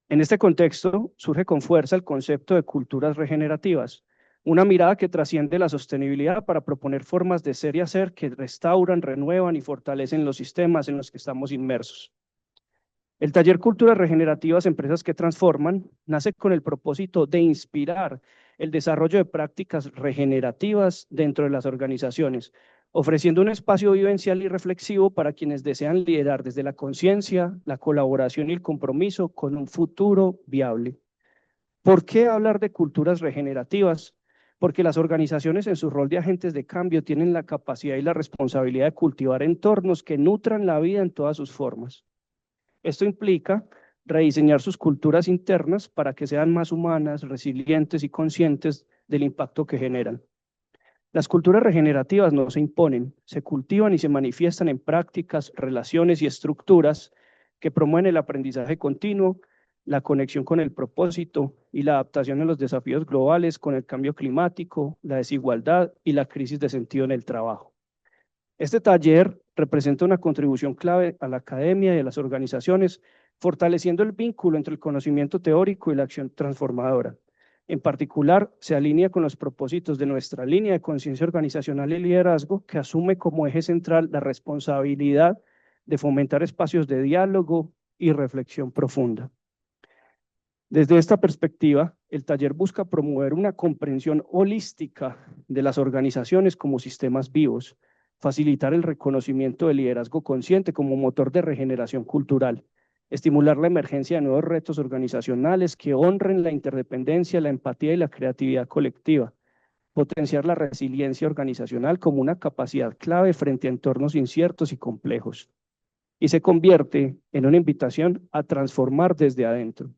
En este contexto, surge con fuerza el concepto de culturas regenerativas, una mirada que trasciende la sostenibilidad para proponer formas de ser y hacer que restauran, renuevan y fortalecen los sistemas en los que estamos inmersos. El taller Culturas Regenerativas, Empresas que Transforman, nace con el propósito de inspirar el desarrollo de prácticas regenerativas dentro de las organizaciones, ofreciendo un espacio vivencial y reflexivo para quienes desean liderar desde la conciencia, la colaboración y el compromiso con un futuro viable. ¿Por qué hablar de culturas regenerativas? Porque las organizaciones en su rol de agentes de cambio tienen la capacidad y la responsabilidad de cultivar entornos que nutran la vida en todas sus formas. Esto implica rediseñar sus culturas internas para que sean más humanas, resilientes y conscientes del impacto que generan. Las culturas regenerativas no se imponen, se cultivan y se manifiestan en prácticas, relaciones y estructuras que promueven el aprendizaje continuo, la conexión con el propósito y la adaptación a los desafíos globales con el cambio climático, la desigualdad y la crisis de sentido en el trabajo. Este taller representa una contribución clave a la academia y a las organizaciones, fortaleciendo el vínculo entre el conocimiento teórico y la acción transformadora. En particular, se alinea con los propósitos de nuestra línea de conciencia organizacional y liderazgo, que asume como eje central la responsabilidad de fomentar espacios de diálogo y reflexión profunda. Desde esta perspectiva, el taller busca promover una comprensión holística de las organizaciones como sistemas vivos, facilitar el reconocimiento del liderazgo consciente como motor de regeneración cultural, estimular la emergencia de nuevos retos organizacionales que honren la interdependencia, la empatía y la creatividad colectiva, potenciar la resiliencia organizacional como una capacidad clave frente a entornos inciertos y complejos, y se convierte en una invitación a transformar desde adentro.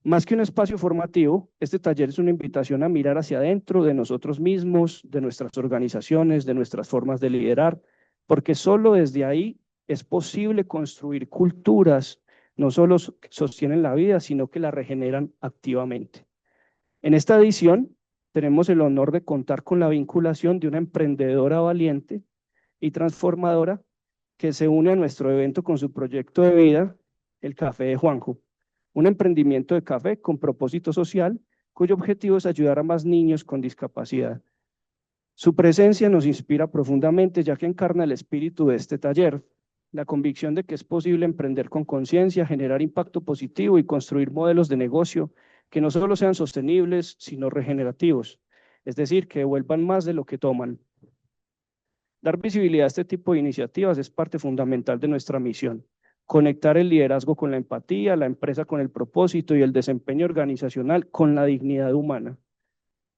Más que un espacio formativo, este taller es una invitación a mirar hacia adentro de nosotros mismos, de nuestras organizaciones, de nuestras formas de liderar, porque solo desde ahí es posible construir culturas no solo que sostienen la vida, sino que la regeneran activamente. En esta edición tenemos el honor de contar con la vinculación de una emprendedora valiente y transformadora que se une a nuestro evento con su proyecto de vida, el Café de Juanjo, un emprendimiento de café con propósito social, cuyo objetivo es ayudar a más niños con discapacidad. Su presencia nos inspira profundamente, ya que encarna el espíritu de este taller, la convicción de que es posible emprender con conciencia, generar impacto positivo y construir modelos de negocio que no solo sean sostenibles, sino regenerativos, es decir, que devuelvan más de lo que toman. Dar visibilidad a este tipo de iniciativas es parte fundamental de nuestra misión. Conectar el liderazgo con la empatía, la empresa con el propósito y el desempeño organizacional con la dignidad humana.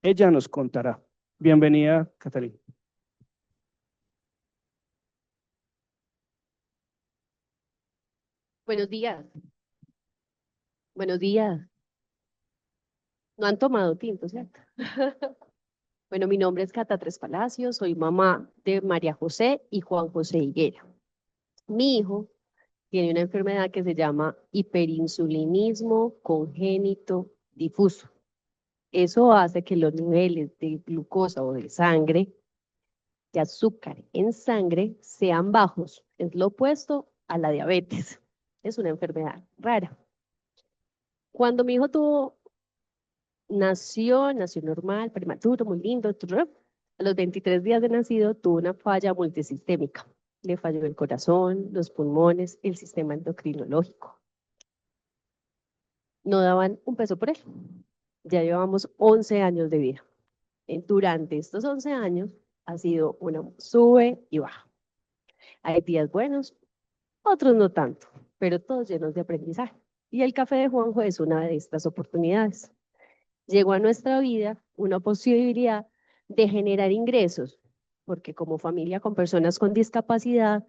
Ella nos contará. Bienvenida, Catalina. Buenos días, buenos días. No han tomado tinto, ¿cierto? Bueno, mi nombre es Cata Tres Palacios, soy mamá de María José y Juan José Higuera. Mi hijo tiene una enfermedad que se llama hiperinsulinismo congénito difuso. Eso hace que los niveles de glucosa o de sangre, de azúcar en sangre, sean bajos. Es lo opuesto a la diabetes. Es una enfermedad rara. Cuando mi hijo nació normal, prematuro, muy lindo. A los 23 días de nacido tuvo una falla multisistémica. Le falló el corazón, los pulmones, el sistema endocrinológico. No daban un peso por él. Ya llevamos 11 años de vida. Durante estos 11 años ha sido una sube y baja. Hay días buenos, otros no tanto, pero todos llenos de aprendizaje. Y el café de Juanjo es una de estas oportunidades. Llegó a nuestra vida una posibilidad de generar ingresos, porque como familia con personas con discapacidad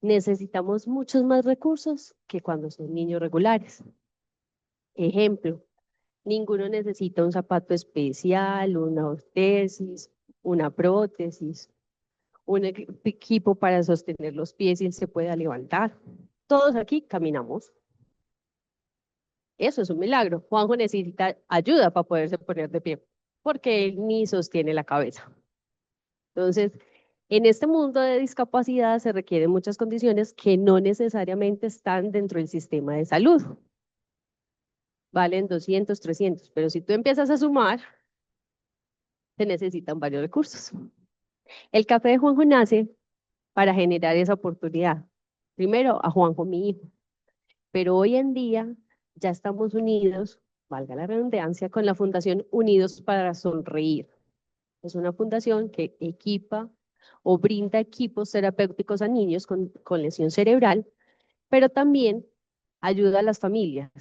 necesitamos muchos más recursos que cuando son niños regulares. Ejemplo, ninguno necesita un zapato especial, una ortesis, una prótesis, un equipo para sostener los pies y él se pueda levantar. Todos aquí caminamos. Eso es un milagro. Juanjo necesita ayuda para poderse poner de pie, porque él ni sostiene la cabeza. Entonces, en este mundo de discapacidad se requieren muchas condiciones que no necesariamente están dentro del sistema de salud. valen 200, 300, pero si tú empiezas a sumar, se necesitan varios recursos. El café de Juanjo nace para generar esa oportunidad. Primero a Juanjo, mi hijo, pero hoy en día ya estamos unidos, valga la redundancia, con la Fundación Unidos para Sonreír. Es una fundación que equipa o brinda equipos terapéuticos a niños con lesión cerebral, pero también ayuda a las familias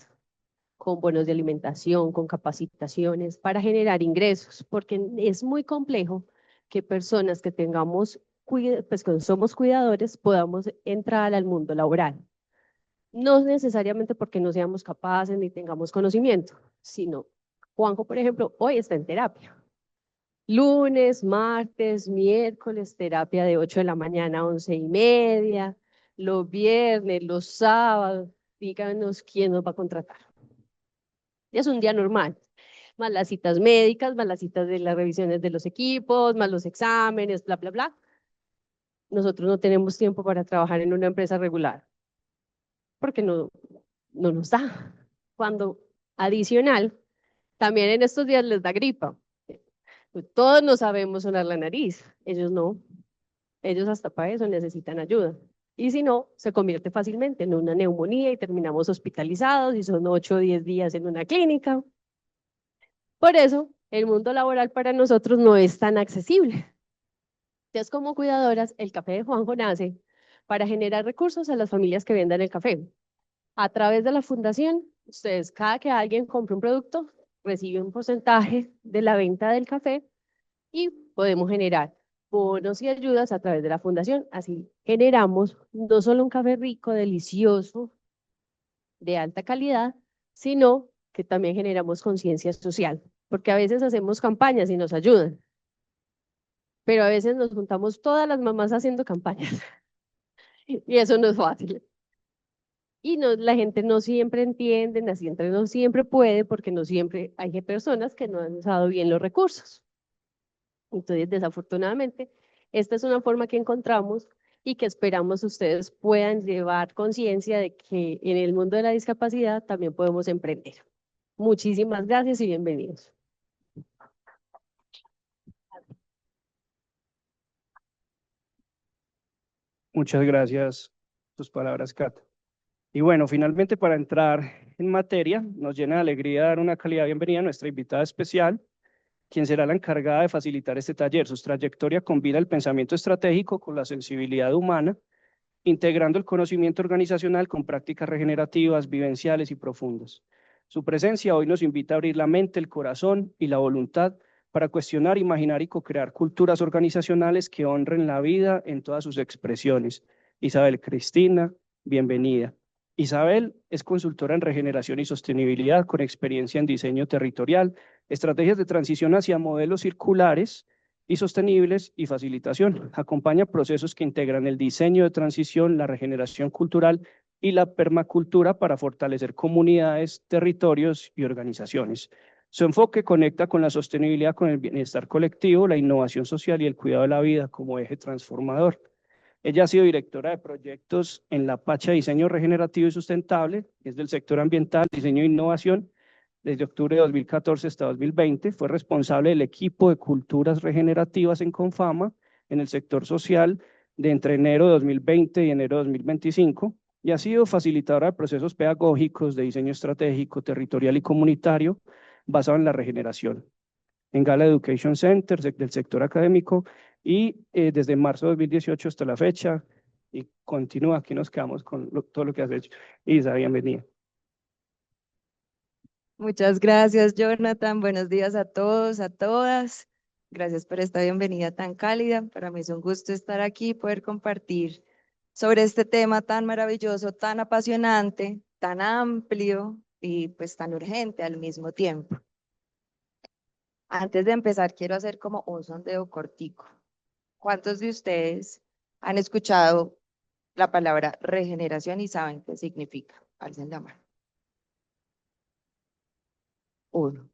con bonos de alimentación, con capacitaciones para generar ingresos, porque es muy complejo que personas que tengamos, pues que somos cuidadores, podamos entrar al mundo laboral. No necesariamente porque no seamos capaces ni tengamos conocimiento, sino Juanjo, por ejemplo, hoy está en terapia. Lunes, martes, miércoles, terapia de 8 de la mañana a 11:30, los viernes, los sábados, díganos quién nos va a contratar. Es un día normal, más las citas médicas, más las citas de las revisiones de los equipos, más los exámenes, bla, bla, bla. Nosotros no tenemos tiempo para trabajar en una empresa regular, porque no nos da. Cuando adicional, también en estos días les da gripa. Todos no sabemos sonar la nariz, ellos no. Ellos hasta para eso necesitan ayuda. Y si no, se convierte fácilmente en una neumonía y terminamos hospitalizados y son 8 o 10 días en una clínica. Por eso, el mundo laboral para nosotros no es tan accesible. Entonces, como cuidadoras, el café de Juanjo nace para generar recursos a las familias que vendan el café. A través de la fundación, ustedes, cada que alguien compre un producto, recibe un porcentaje de la venta del café y podemos generar bonos y ayudas a través de la fundación. Así generamos no solo un café rico, delicioso, de alta calidad, sino que también generamos conciencia social, porque a veces hacemos campañas y nos ayudan, pero a veces nos juntamos todas las mamás haciendo campañas y eso no es fácil. Y no, la gente no siempre entiende, la gente no siempre puede, porque no siempre hay personas que no han usado bien los recursos. Entonces, desafortunadamente, esta es una forma que encontramos y que esperamos ustedes puedan llevar conciencia de que en el mundo de la discapacidad también podemos emprender. Muchísimas gracias y bienvenidos. Muchas gracias por tus palabras, Kat. Y bueno, finalmente para entrar en materia, nos llena de alegría dar una calidad bienvenida a nuestra invitada especial, quien será la encargada de facilitar este taller. Su trayectoria combina el pensamiento estratégico con la sensibilidad humana, integrando el conocimiento organizacional con prácticas regenerativas, vivenciales y profundas. Su presencia hoy nos invita a abrir la mente, el corazón y la voluntad para cuestionar, imaginar y co-crear culturas organizacionales que honren la vida en todas sus expresiones. Isabel Cristina, bienvenida. Isabel es consultora en regeneración y sostenibilidad con experiencia en diseño territorial, estrategias de transición hacia modelos circulares y sostenibles y facilitación. Acompaña procesos que integran el diseño de transición, la regeneración cultural y la permacultura para fortalecer comunidades, territorios y organizaciones. Su enfoque conecta con la sostenibilidad, con el bienestar colectivo, la innovación social y el cuidado de la vida como eje transformador. Ella ha sido directora de proyectos en la Pacha Diseño Regenerativo y Sustentable, que es del sector ambiental, diseño e innovación. Desde octubre de 2014 hasta 2020 fue responsable del equipo de culturas regenerativas en Confama en el sector social de entre enero de 2020 y enero de 2025 y ha sido facilitadora de procesos pedagógicos de diseño estratégico, territorial y comunitario basado en la regeneración en Gala Education Center del sector académico y desde marzo de 2018 hasta la fecha y continúa, aquí nos quedamos con todo lo que has hecho. Isa, bienvenida. Muchas gracias, Jonathan. Buenos días a todos, a todas. Gracias por esta bienvenida tan cálida. Para mí es un gusto estar aquí y poder compartir sobre este tema tan maravilloso, tan apasionante, tan amplio y pues tan urgente al mismo tiempo. Antes de empezar, quiero hacer como un sondeo cortico. ¿Cuántos de ustedes han escuchado la palabra regeneración y saben qué significa? Alcen la mano. Uno.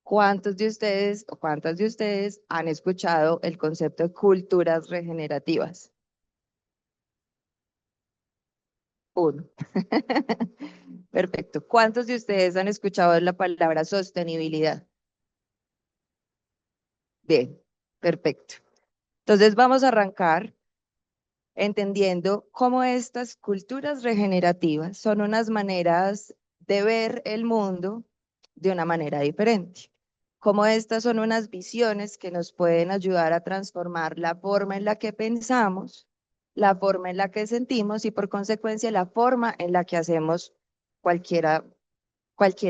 ¿Cuántos de ustedes o cuántas de ustedes han escuchado el concepto de culturas regenerativas? Uno. Perfecto. ¿Cuántos de ustedes han escuchado la palabra sostenibilidad? Bien, perfecto. Entonces vamos a arrancar entendiendo cómo estas culturas regenerativas son unas maneras de ver el mundo de una manera diferente. Cómo estas son unas visiones que nos pueden ayudar a transformar la forma en la que pensamos, la forma en la que sentimos y por consecuencia la forma en la que hacemos cualquier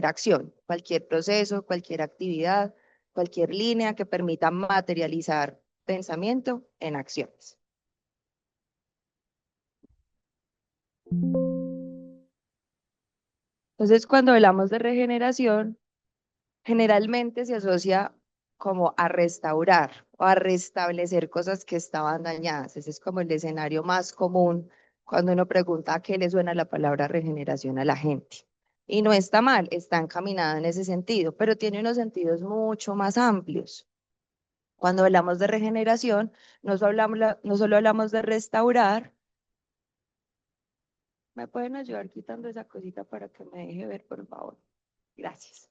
acción, cualquier proceso, cualquier actividad, cualquier línea que permita materializar pensamiento en acciones. Entonces, cuando hablamos de regeneración, generalmente se asocia como a restaurar o a restablecer cosas que estaban dañadas. Ese es como el escenario más común cuando uno pregunta a qué le suena la palabra regeneración a la gente. Y no está mal, está encaminada en ese sentido, pero tiene unos sentidos mucho más amplios. Cuando hablamos de regeneración, no solo hablamos de restaurar. ¿Me pueden ayudar quitando esa cosita para que me deje ver, por favor? Gracias.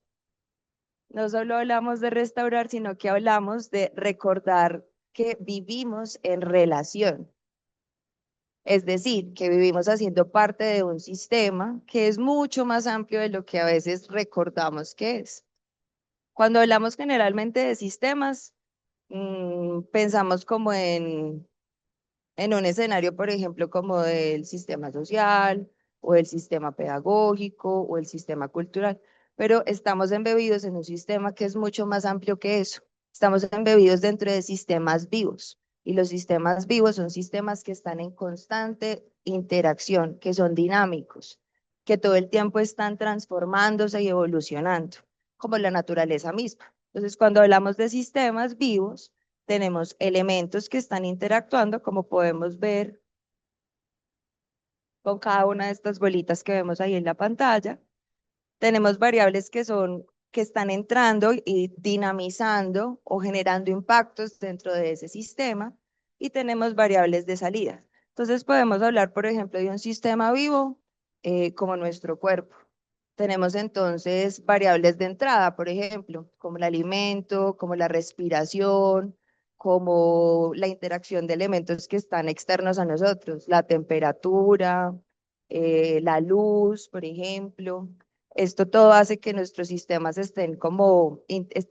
No solo hablamos de restaurar, sino que hablamos de recordar que vivimos en relación. Es decir, que vivimos haciendo parte de un sistema que es mucho más amplio de lo que a veces recordamos que es. Cuando hablamos generalmente de sistemas, pensamos como en un escenario, por ejemplo, como el sistema social o el sistema pedagógico o el sistema cultural, pero estamos embebidos en un sistema que es mucho más amplio que eso. Estamos embebidos dentro de sistemas vivos y los sistemas vivos son sistemas que están en constante interacción, que son dinámicos, que todo el tiempo están transformándose y evolucionando, como la naturaleza misma. Entonces, cuando hablamos de sistemas vivos, tenemos elementos que están interactuando, como podemos ver con cada una de estas bolitas que vemos ahí en la pantalla. Tenemos variables que están entrando y dinamizando o generando impactos dentro de ese sistema, y tenemos variables de salida. Entonces podemos hablar, por ejemplo, de un sistema vivo como nuestro cuerpo. Tenemos entonces variables de entrada, por ejemplo, como el alimento, como la respiración, como la interacción de elementos que están externos a nosotros, la temperatura, la luz, por ejemplo. Esto todo hace que nuestros sistemas estén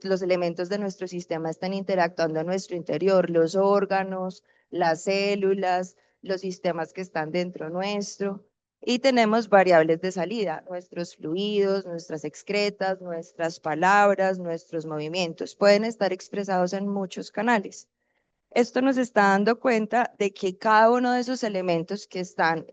los elementos de nuestro sistema estén interactuando en nuestro interior, los órganos, las células, los sistemas que están dentro nuestro. Y tenemos variables de salida, nuestros fluidos, nuestras excretas, nuestras palabras, nuestros movimientos. Pueden estar expresados en muchos canales. Esto nos está dando cuenta de que cada uno de esos elementos que están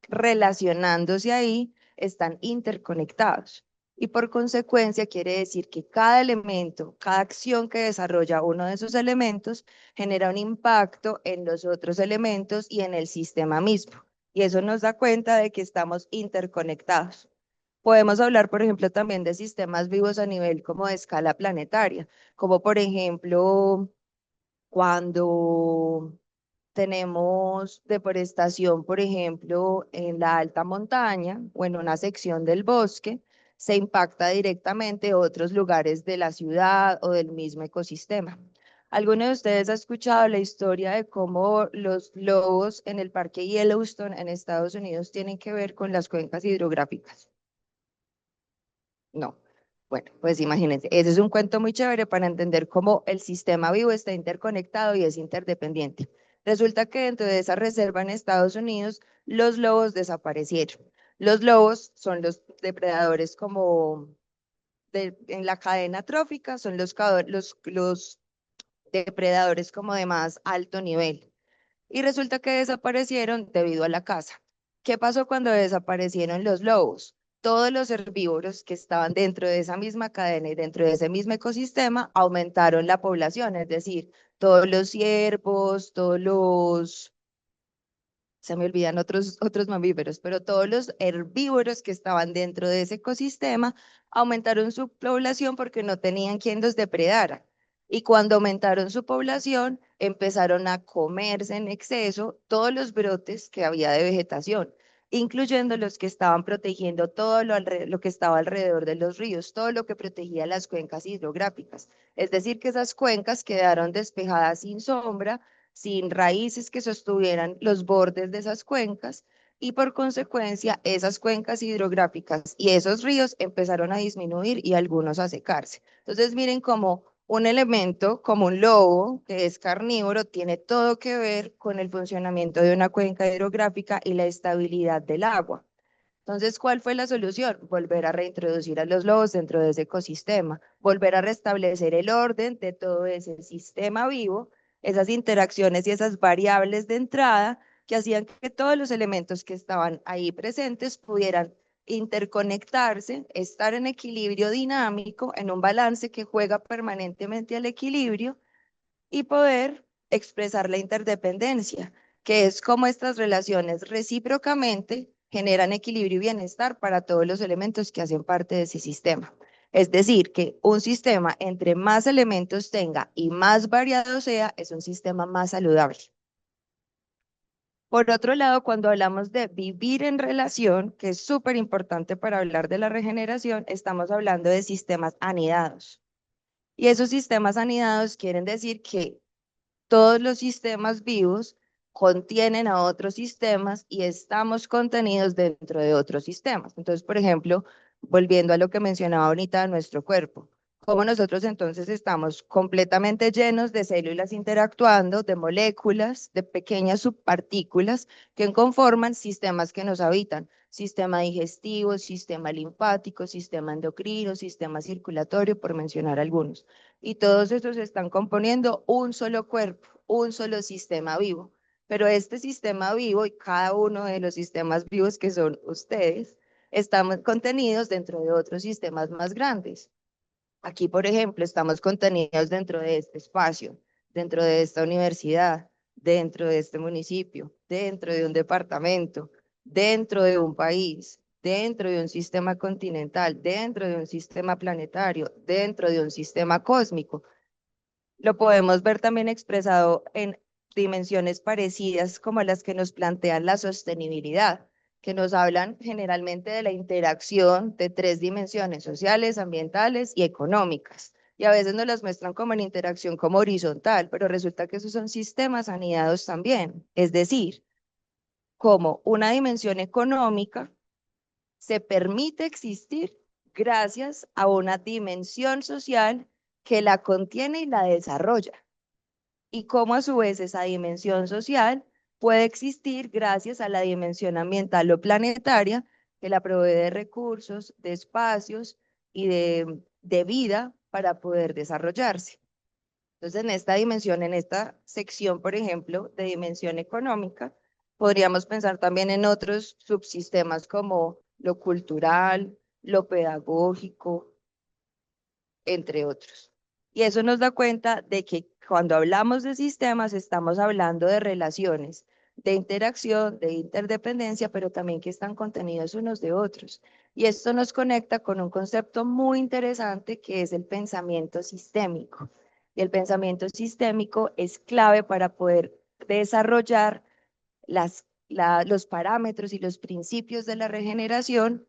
relacionándose ahí están interconectados. Y por consecuencia quiere decir que cada elemento, cada acción que desarrolla uno de esos elementos genera un impacto en los otros elementos y en el sistema mismo. Y eso nos da cuenta de que estamos interconectados. Podemos hablar, por ejemplo, también de sistemas vivos a nivel como de escala planetaria, como por ejemplo cuando tenemos deforestación, por ejemplo, en la alta montaña o en una sección del bosque, se impacta directamente otros lugares de la ciudad o del mismo ecosistema. ¿Alguno de ustedes ha escuchado la historia de cómo los lobos en el Parque Yellowstone en Estados Unidos tienen que ver con las cuencas hidrográficas? No. Bueno, pues imagínense, ese es un cuento muy chévere para entender cómo el sistema vivo está interconectado y es interdependiente. Resulta que dentro de esa reserva en Estados Unidos, los lobos desaparecieron. Los lobos son los depredadores en la cadena trófica, son los depredadores como de más alto nivel. Y resulta que desaparecieron debido a la caza. ¿Qué pasó cuando desaparecieron los lobos? Todos los herbívoros que estaban dentro de esa misma cadena y dentro de ese mismo ecosistema aumentaron la población, es decir, todos los ciervos, se me olvidan otros mamíferos, pero todos los herbívoros que estaban dentro de ese ecosistema aumentaron su población porque no tenían quien los depredara. Y cuando aumentaron su población, empezaron a comerse en exceso todos los brotes que había de vegetación. incluyendo los que estaban protegiendo todo lo que estaba alrededor de los ríos, todo lo que protegía las cuencas hidrográficas. Es decir, que esas cuencas quedaron despejadas sin sombra, sin raíces que sostuvieran los bordes de esas cuencas, y por consecuencia esas cuencas hidrográficas y esos ríos empezaron a disminuir y algunos a secarse. Entonces miren cómo un elemento como un lobo, que es carnívoro, tiene todo que ver con el funcionamiento de una cuenca hidrográfica y la estabilidad del agua. Entonces, ¿cuál fue la solución? Volver a reintroducir a los lobos dentro de ese ecosistema, volver a restablecer el orden de todo ese sistema vivo, esas interacciones y esas variables de entrada que hacían que todos los elementos que estaban ahí presentes pudieran interconectarse, estar en equilibrio dinámico, en un balance que juega permanentemente al equilibrio y poder expresar la interdependencia, que es cómo estas relaciones recíprocamente generan equilibrio y bienestar para todos los elementos que hacen parte de ese sistema. Es decir, que un sistema entre más elementos tenga y más variado sea, es un sistema más saludable. Por otro lado, cuando hablamos de vivir en relación, que es súper importante para hablar de la regeneración, estamos hablando de sistemas anidados. Y esos sistemas anidados quieren decir que todos los sistemas vivos contienen a otros sistemas y estamos contenidos dentro de otros sistemas. Entonces, por ejemplo, volviendo a lo que mencionaba ahorita de nuestro cuerpo, cómo nosotros entonces estamos completamente llenos de células interactuando, de moléculas, de pequeñas subpartículas que conforman sistemas que nos habitan. Sistema digestivo, sistema linfático, sistema endocrino, sistema circulatorio, por mencionar algunos. Y todos estos están componiendo un solo cuerpo, un solo sistema vivo. Pero este sistema vivo y cada uno de los sistemas vivos que son ustedes, están contenidos dentro de otros sistemas más grandes. Aquí, por ejemplo, estamos contenidos dentro de este espacio, dentro de esta universidad, dentro de este municipio, dentro de un departamento, dentro de un país, dentro de un sistema continental, dentro de un sistema planetario, dentro de un sistema cósmico. Lo podemos ver también expresado en dimensiones parecidas como las que nos plantean la sostenibilidad, que nos hablan generalmente de la interacción de 3 dimensiones: sociales, ambientales y económicas. Y a veces nos las muestran como en interacción como horizontal, pero resulta que esos son sistemas anidados también. Es decir, como una dimensión económica se permite existir gracias a una dimensión social que la contiene y la desarrolla. Y cómo a su vez esa dimensión social puede existir gracias a la dimensión ambiental o planetaria que la provee de recursos, de espacios y de vida para poder desarrollarse. Entonces, en esta dimensión, en esta sección, por ejemplo, de dimensión económica, podríamos pensar también en otros subsistemas como lo cultural, lo pedagógico, entre otros. Y eso nos da cuenta de que cuando hablamos de sistemas estamos hablando de relaciones, de interacción, de interdependencia, pero también que están contenidos unos de otros. Y esto nos conecta con un concepto muy interesante que es el pensamiento sistémico. Y el pensamiento sistémico es clave para poder desarrollar los parámetros y los principios de la regeneración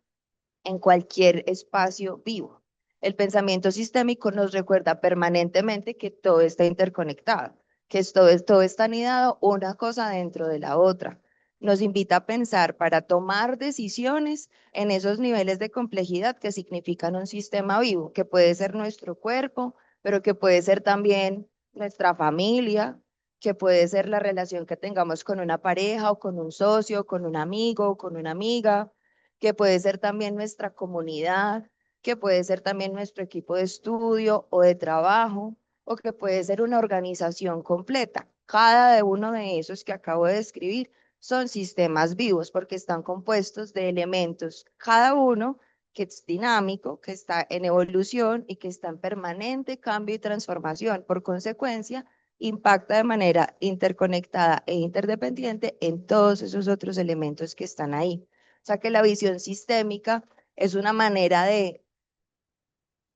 en cualquier espacio vivo. El pensamiento sistémico nos recuerda permanentemente que todo está interconectado, que todo está anidado una cosa dentro de la otra. Nos invita a pensar para tomar decisiones en esos niveles de complejidad que significan un sistema vivo, que puede ser nuestro cuerpo, pero que puede ser también nuestra familia, que puede ser la relación que tengamos con una pareja o con un socio, con un amigo o con una amiga, que puede ser también nuestra comunidad, que puede ser también nuestro equipo de estudio o de trabajo, o que puede ser una organización completa. Cada de uno de esos que acabo de describir son sistemas vivos porque están compuestos de elementos, cada uno que es dinámico, que está en evolución y que está en permanente cambio y transformación. Por consecuencia, impacta de manera interconectada e interdependiente en todos esos otros elementos que están ahí. O sea que la visión sistémica es una manera de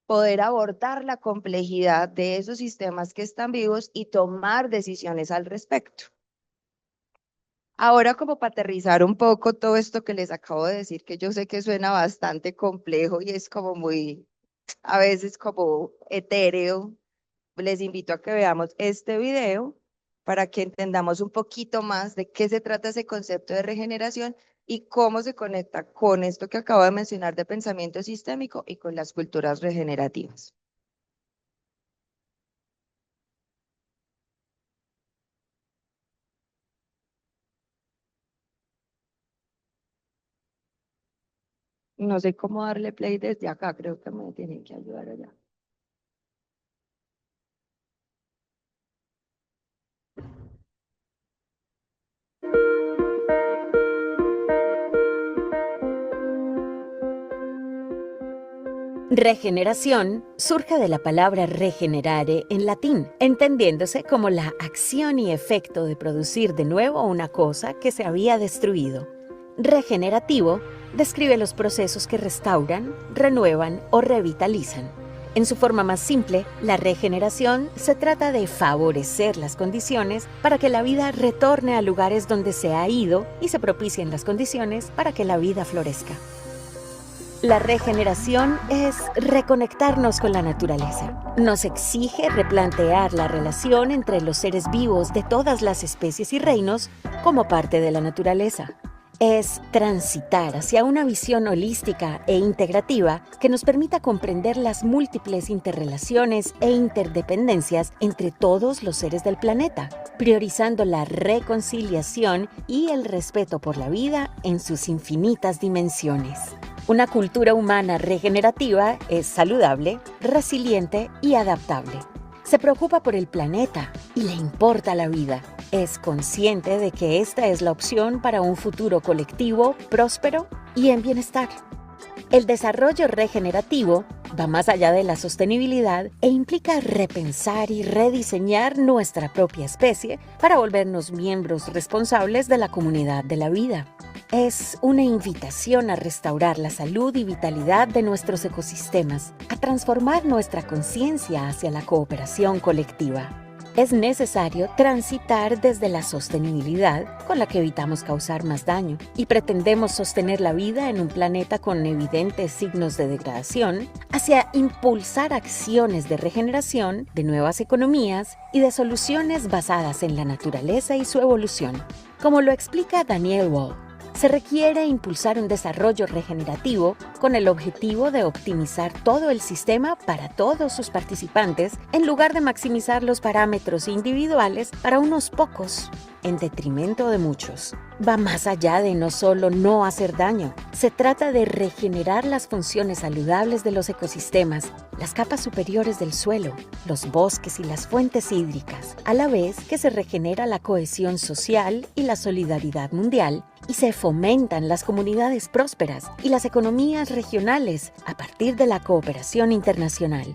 poder abordar la complejidad de esos sistemas que están vivos y tomar decisiones al respecto. Ahora, como para aterrizar un poco todo esto que les acabo de decir, que yo sé que suena bastante complejo y es como muy, a veces como etéreo, les invito a que veamos este video para que entendamos un poquito más de qué se trata ese concepto de regeneración y cómo se conecta con esto que acabo de mencionar de pensamiento sistémico y con las culturas regenerativas. No sé cómo darle play desde acá, creo que me tienen que ayudar allá. Regeneración surge de la palabra regenerare en latín, entendiéndose como la acción y efecto de producir de nuevo una cosa que se había destruido. Regenerativo describe los procesos que restauran, renuevan o revitalizan. En su forma más simple, la regeneración se trata de favorecer las condiciones para que la vida retorne a lugares donde se ha ido y se propicien las condiciones para que la vida florezca. La regeneración es reconectarnos con la naturaleza. Nos exige replantear la relación entre los seres vivos de todas las especies y reinos como parte de la naturaleza. Es transitar hacia una visión holística e integrativa que nos permita comprender las múltiples interrelaciones e interdependencias entre todos los seres del planeta, priorizando la reconciliación y el respeto por la vida en sus infinitas dimensiones. Una cultura humana regenerativa es saludable, resiliente y adaptable. Se preocupa por el planeta y le importa la vida. Es consciente de que esta es la opción para un futuro colectivo, próspero y en bienestar. El desarrollo regenerativo va más allá de la sostenibilidad e implica repensar y rediseñar nuestra propia especie para volvernos miembros responsables de la comunidad de la vida. Es una invitación a restaurar la salud y vitalidad de nuestros ecosistemas, a transformar nuestra conciencia hacia la cooperación colectiva. Es necesario transitar desde la sostenibilidad, con la que evitamos causar más daño, y pretendemos sostener la vida en un planeta con evidentes signos de degradación, hacia impulsar acciones de regeneración, de nuevas economías y de soluciones basadas en la naturaleza y su evolución. Como lo explica Daniel Wall, se requiere impulsar un desarrollo regenerativo con el objetivo de optimizar todo el sistema para todos sus participantes en lugar de maximizar los parámetros individuales para unos pocos, en detrimento de muchos. Va más allá de no solo no hacer daño, se trata de regenerar las funciones saludables de los ecosistemas, las capas superiores del suelo, los bosques y las fuentes hídricas, a la vez que se regenera la cohesión social y la solidaridad mundial, y se fomentan las comunidades prósperas y las economías regionales a partir de la cooperación internacional.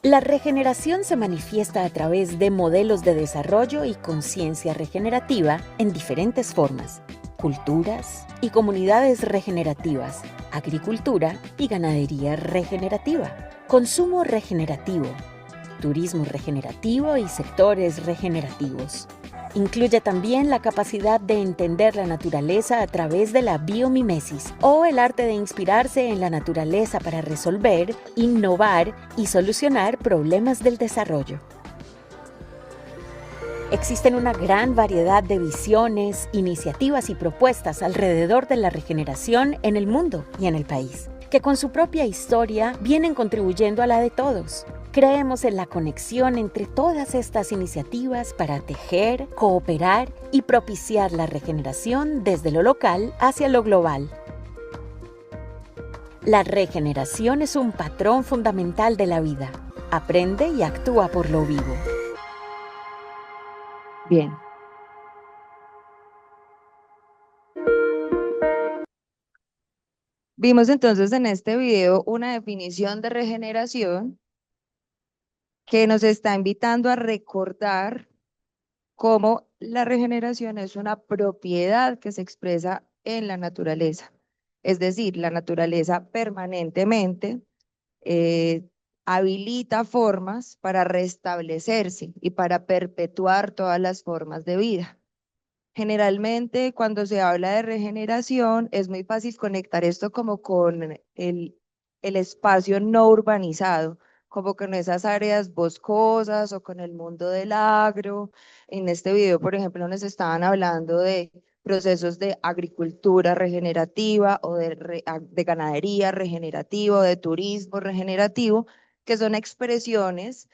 La regeneración se manifiesta a través de modelos de desarrollo y conciencia regenerativa en diferentes formas: culturas y comunidades regenerativas, agricultura y ganadería regenerativa, consumo regenerativo, turismo regenerativo y sectores regenerativos. Incluye también la capacidad de entender la naturaleza a través de la biomimesis o el arte de inspirarse en la naturaleza para resolver, innovar y solucionar problemas del desarrollo. Existen una gran variedad de visiones, iniciativas y propuestas alrededor de la regeneración en el mundo y en el país, que con su propia historia vienen contribuyendo a la de todos. Creemos en la conexión entre todas estas iniciativas para tejer, cooperar y propiciar la regeneración desde lo local hacia lo global. La regeneración es un patrón fundamental de la vida. Aprende y actúa por lo vivo. Bien. Vimos entonces en este video una definición de regeneración que nos está invitando a recordar cómo la regeneración es una propiedad que se expresa en la naturaleza. Es decir, la naturaleza permanentemente habilita formas para restablecerse y para perpetuar todas las formas de vida. Generalmente, cuando se habla de regeneración, es muy fácil conectar esto como con el espacio no urbanizado, como con esas áreas boscosas o con el mundo del agro. En este video, por ejemplo, nos estaban hablando de procesos de agricultura regenerativa o de ganadería regenerativa o de turismo regenerativo, que son expresiones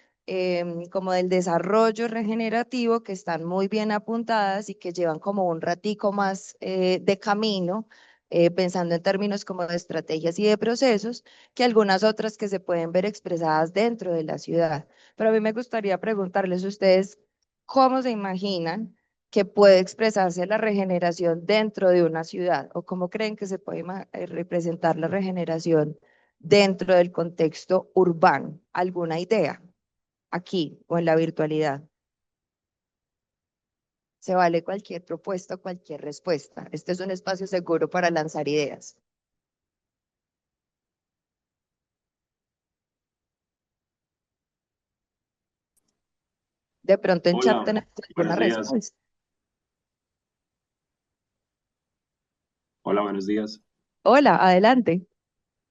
como del desarrollo regenerativo que están muy bien apuntadas y que llevan como un ratico más de camino, pensando en términos como de estrategias y de procesos, que algunas otras que se pueden ver expresadas dentro de la ciudad. Pero a mí me gustaría preguntarles a ustedes, ¿cómo se imaginan que puede expresarse la regeneración dentro de una ciudad? ¿O cómo creen que se puede representar la regeneración dentro del contexto urbano? ¿Alguna idea? Aquí o en la virtualidad. Se vale cualquier propuesta, cualquier respuesta. Este es un espacio seguro para lanzar ideas. De pronto en chat Hola, tenemos alguna buenos días. respuesta. Hola, buenos días. Hola, adelante.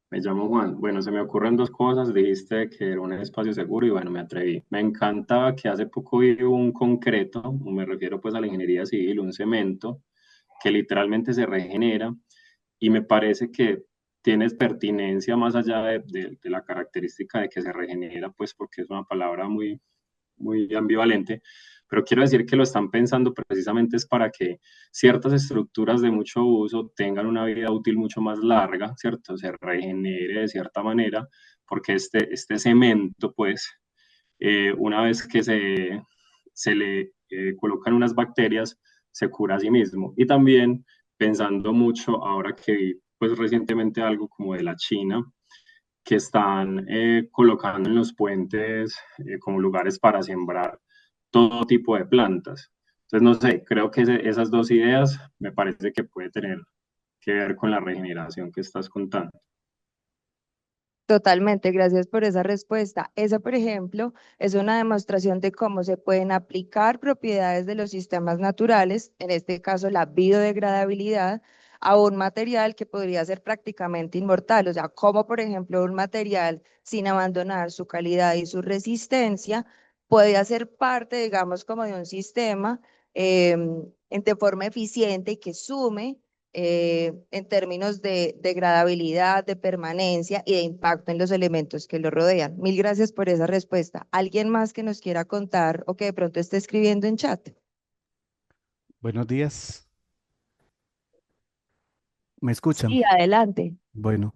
Me llamo Juan. Bueno, se me ocurren dos cosas. Dijiste que era un espacio seguro y bueno, me atreví. Me encantaba que hace poco vi un concreto, me refiero pues a la ingeniería civil, un cemento que literalmente se regenera y me parece que tienes pertinencia más allá de la característica de que se regenera, pues porque es una palabra muy ambivalente, pero quiero decir que lo están pensando precisamente es para que ciertas estructuras de mucho uso tengan una vida útil mucho más larga, ¿cierto? Se regenere de cierta manera, porque este cemento, pues, una vez que se le colocan unas bacterias, se cura a sí mismo. Y también pensando mucho ahora que vi, pues, recientemente algo como de la China, que están colocando en los puentes como lugares para sembrar todo tipo de plantas. Entonces, no sé, creo que esas dos ideas me parece que puede tener que ver con la regeneración que estás contando. Totalmente, gracias por esa respuesta. Esa, por ejemplo, es una demostración de cómo se pueden aplicar propiedades de los sistemas naturales, en este caso la biodegradabilidad, a un material que podría ser prácticamente inmortal. O sea, como por ejemplo un material sin abandonar su calidad y su resistencia puede hacer parte, digamos, como de un sistema de forma eficiente y que sume en términos de degradabilidad, de permanencia y de impacto en los elementos que lo rodean. Mil gracias por esa respuesta. ¿Alguien más que nos quiera contar o que de pronto esté escribiendo en chat? Buenos días, ¿me escuchan? Sí, adelante. Bueno,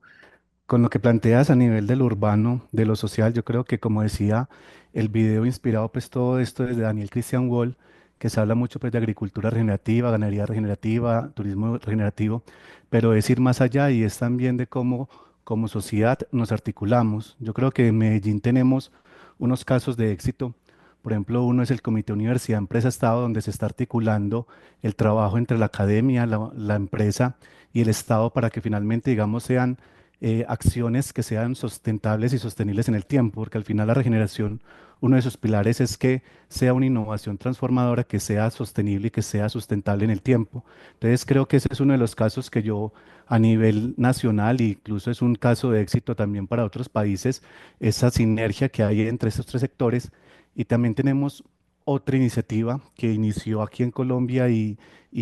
con lo que planteas a nivel del urbano, de lo social, yo creo que como decía el video inspirado pues todo esto desde Daniel Christian Wall, que se habla mucho pues de agricultura regenerativa, ganadería regenerativa, turismo regenerativo, pero es ir más allá y es también de cómo como sociedad nos articulamos. Yo creo que en Medellín tenemos unos casos de éxito. Por ejemplo, uno es el Comité Universidad Empresa Estado, donde se está articulando el trabajo entre la academia, la empresa y el Estado para que finalmente, digamos, sean acciones que sean sustentables y sostenibles en el tiempo, porque al final la regeneración, uno de sus pilares es que sea una innovación transformadora, que sea sostenible y que sea sustentable en el tiempo. Entonces creo que ese es uno de los casos que yo a nivel nacional, e incluso es un caso de éxito también para otros países, esa sinergia que hay entre estos tres sectores. Y también tenemos otra iniciativa que inició aquí en Colombia y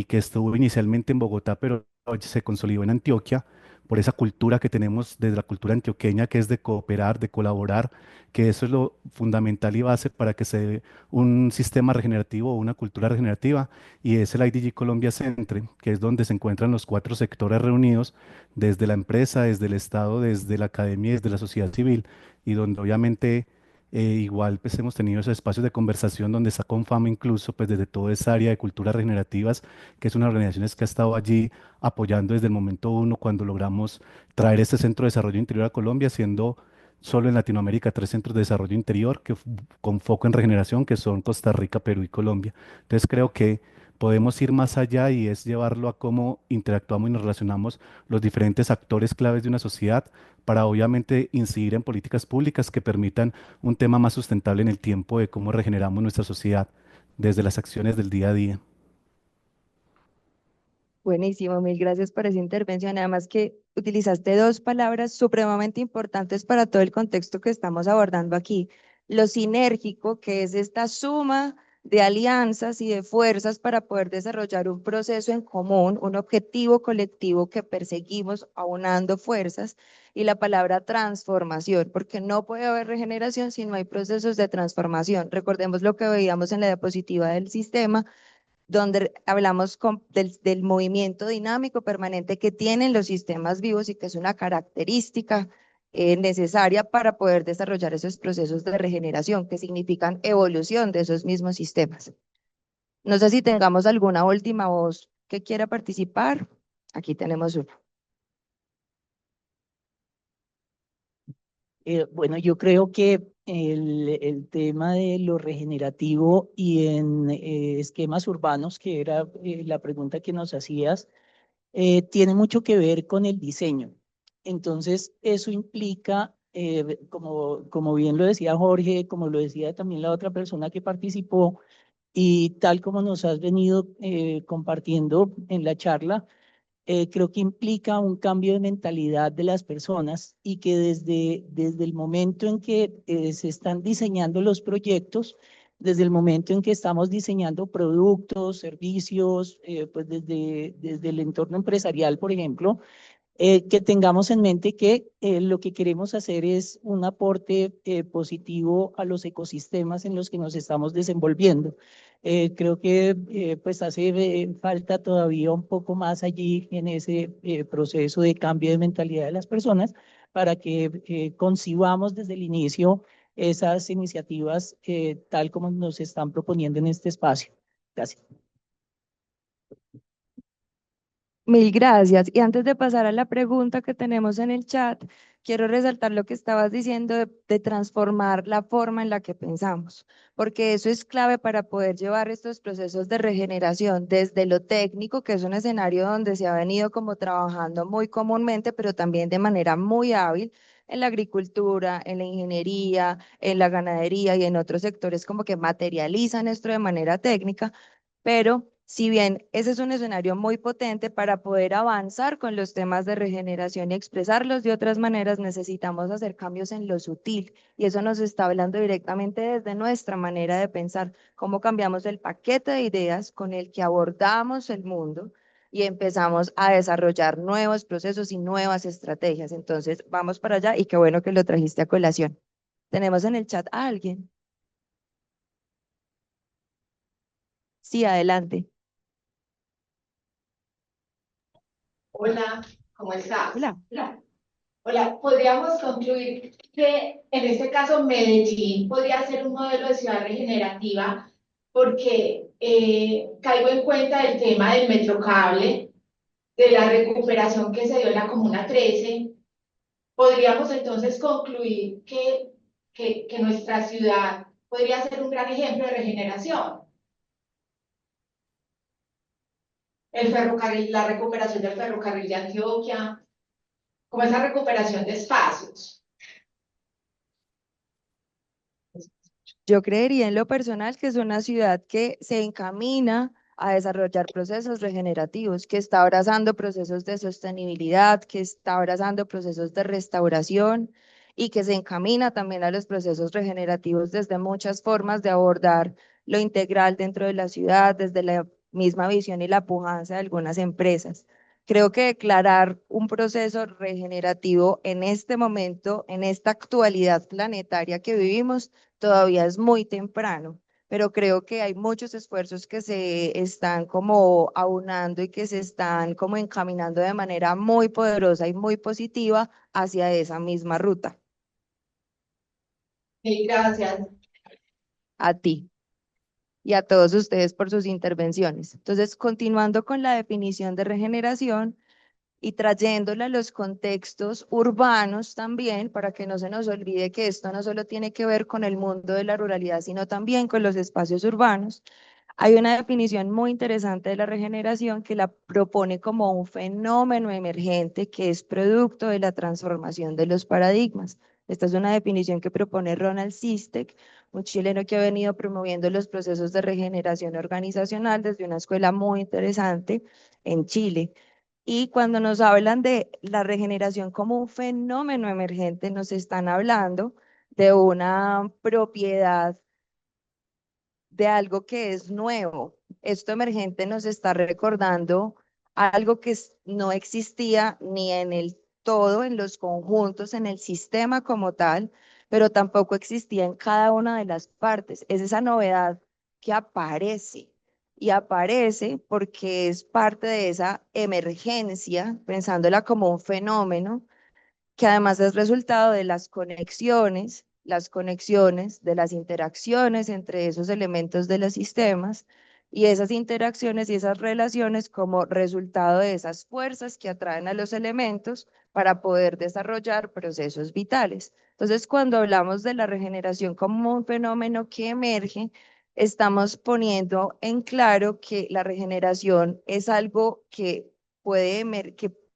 que estuvo inicialmente en Bogotá, pero hoy se consolidó en Antioquia por esa cultura que tenemos desde la cultura antioqueña, que es de cooperar, de colaborar, que eso es lo fundamental y base para que se dé un sistema regenerativo o una cultura regenerativa, y es el IDG Colombia Centre, que es donde se encuentran los cuatro sectores reunidos, desde la empresa, desde el Estado, desde la academia y desde la sociedad civil, y donde obviamente igual pues hemos tenido esos espacios de conversación donde está Confama incluso pues desde toda esa área de culturas regenerativas, que es una de las organizaciones que ha estado allí apoyando desde el momento uno cuando logramos traer este centro de desarrollo interior a Colombia, siendo solo en Latinoamérica tres centros de desarrollo interior con foco en regeneración, que son Costa Rica, Perú y Colombia. Entonces creo que podemos ir más allá y es llevarlo a cómo interactuamos y nos relacionamos los diferentes actores claves de una sociedad para obviamente incidir en políticas públicas que permitan un tema más sustentable en el tiempo de cómo regeneramos nuestra sociedad desde las acciones del día a día. Buenísimo, mil gracias por esa intervención. Además que utilizaste dos palabras supremamente importantes para todo el contexto que estamos abordando aquí. Lo sinérgico, que es esta suma de alianzas y de fuerzas para poder desarrollar un proceso en común, un objetivo colectivo que perseguimos aunando fuerzas, y la palabra transformación, porque no puede haber regeneración si no hay procesos de transformación. Recordemos lo que veíamos en la diapositiva del sistema, donde hablamos del movimiento dinámico permanente que tienen los sistemas vivos y que es una característica necesaria para poder desarrollar esos procesos de regeneración, que significan evolución de esos mismos sistemas. No sé si tengamos alguna última voz que quiera participar. Aquí tenemos una. Bueno, yo creo que el tema de lo regenerativo y en esquemas urbanos, que era la pregunta que nos hacías, tiene mucho que ver con el diseño. Entonces, eso implica, como bien lo decía Jorge, como lo decía también la otra persona que participó, y tal como nos has venido compartiendo en la charla, creo que implica un cambio de mentalidad de las personas y que desde el momento en que se están diseñando los proyectos, desde el momento en que estamos diseñando productos, servicios, pues desde el entorno empresarial, por ejemplo, que tengamos en mente que lo que queremos hacer es un aporte positivo a los ecosistemas en los que nos estamos desenvolviendo. Creo que pues hace falta todavía un poco más allí en ese proceso de cambio de mentalidad de las personas para que concibamos desde el inicio esas iniciativas tal como nos están proponiendo en este espacio. Gracias. Mil gracias. Y antes de pasar a la pregunta que tenemos en el chat, quiero resaltar lo que estabas diciendo de transformar la forma en la que pensamos, porque eso es clave para poder llevar estos procesos de regeneración desde lo técnico, que es un escenario donde se ha venido como trabajando muy comúnmente, pero también de manera muy hábil en la agricultura, en la ingeniería, en la ganadería y en otros sectores como que materializan esto de manera técnica, pero si bien ese es un escenario muy potente para poder avanzar con los temas de regeneración y expresarlos de otras maneras, necesitamos hacer cambios en lo sutil. Y eso nos está hablando directamente desde nuestra manera de pensar, cómo cambiamos el paquete de ideas con el que abordamos el mundo y empezamos a desarrollar nuevos procesos y nuevas estrategias. Entonces, vamos para allá y qué bueno que lo trajiste a colación. ¿Tenemos en el chat a alguien? Sí, adelante. Hola, ¿cómo estás? Hola. Hola, podríamos concluir que en este caso Medellín podría ser un modelo de ciudad regenerativa porque caigo en cuenta del tema del metrocable, de la recuperación que se dio en la Comuna 13. Podríamos entonces concluir que nuestra ciudad podría ser un gran ejemplo de regeneración. El ferrocarril, la recuperación del ferrocarril de Antioquia, como esa recuperación de espacios. Yo creería en lo personal que es una ciudad que se encamina a desarrollar procesos regenerativos, que está abrazando procesos de sostenibilidad, que está abrazando procesos de restauración y que se encamina también a los procesos regenerativos desde muchas formas de abordar lo integral dentro de la ciudad, desde la misma visión y la pujanza de algunas empresas. Creo que declarar un proceso regenerativo en este momento, en esta actualidad planetaria que vivimos, todavía es muy temprano, pero creo que hay muchos esfuerzos que se están como aunando y que se están como encaminando de manera muy poderosa y muy positiva hacia esa misma ruta. Sí, gracias. A ti y a todos ustedes por sus intervenciones. Entonces, continuando con la definición de regeneración y trayéndola a los contextos urbanos también, para que no se nos olvide que esto no solo tiene que ver con el mundo de la ruralidad, sino también con los espacios urbanos. Hay una definición muy interesante de la regeneración que la propone como un fenómeno emergente que es producto de la transformación de los paradigmas. Esta es una definición que propone Ronald Sistek, un chileno que ha venido promoviendo los procesos de regeneración organizacional desde una escuela muy interesante en Chile. Y cuando nos hablan de la regeneración como un fenómeno emergente, nos están hablando de una propiedad de algo que es nuevo. Esto emergente nos está recordando algo que no existía ni en el todo, en los conjuntos, en el sistema como tal, pero tampoco existía en cada una de las partes. Es esa novedad que aparece y aparece porque es parte de esa emergencia, pensándola como un fenómeno que además es resultado de las conexiones, de las interacciones entre esos elementos de los sistemas y esas interacciones y esas relaciones como resultado de esas fuerzas que atraen a los elementos para poder desarrollar procesos vitales. Entonces, cuando hablamos de la regeneración como un fenómeno que emerge, estamos poniendo en claro que la regeneración es algo que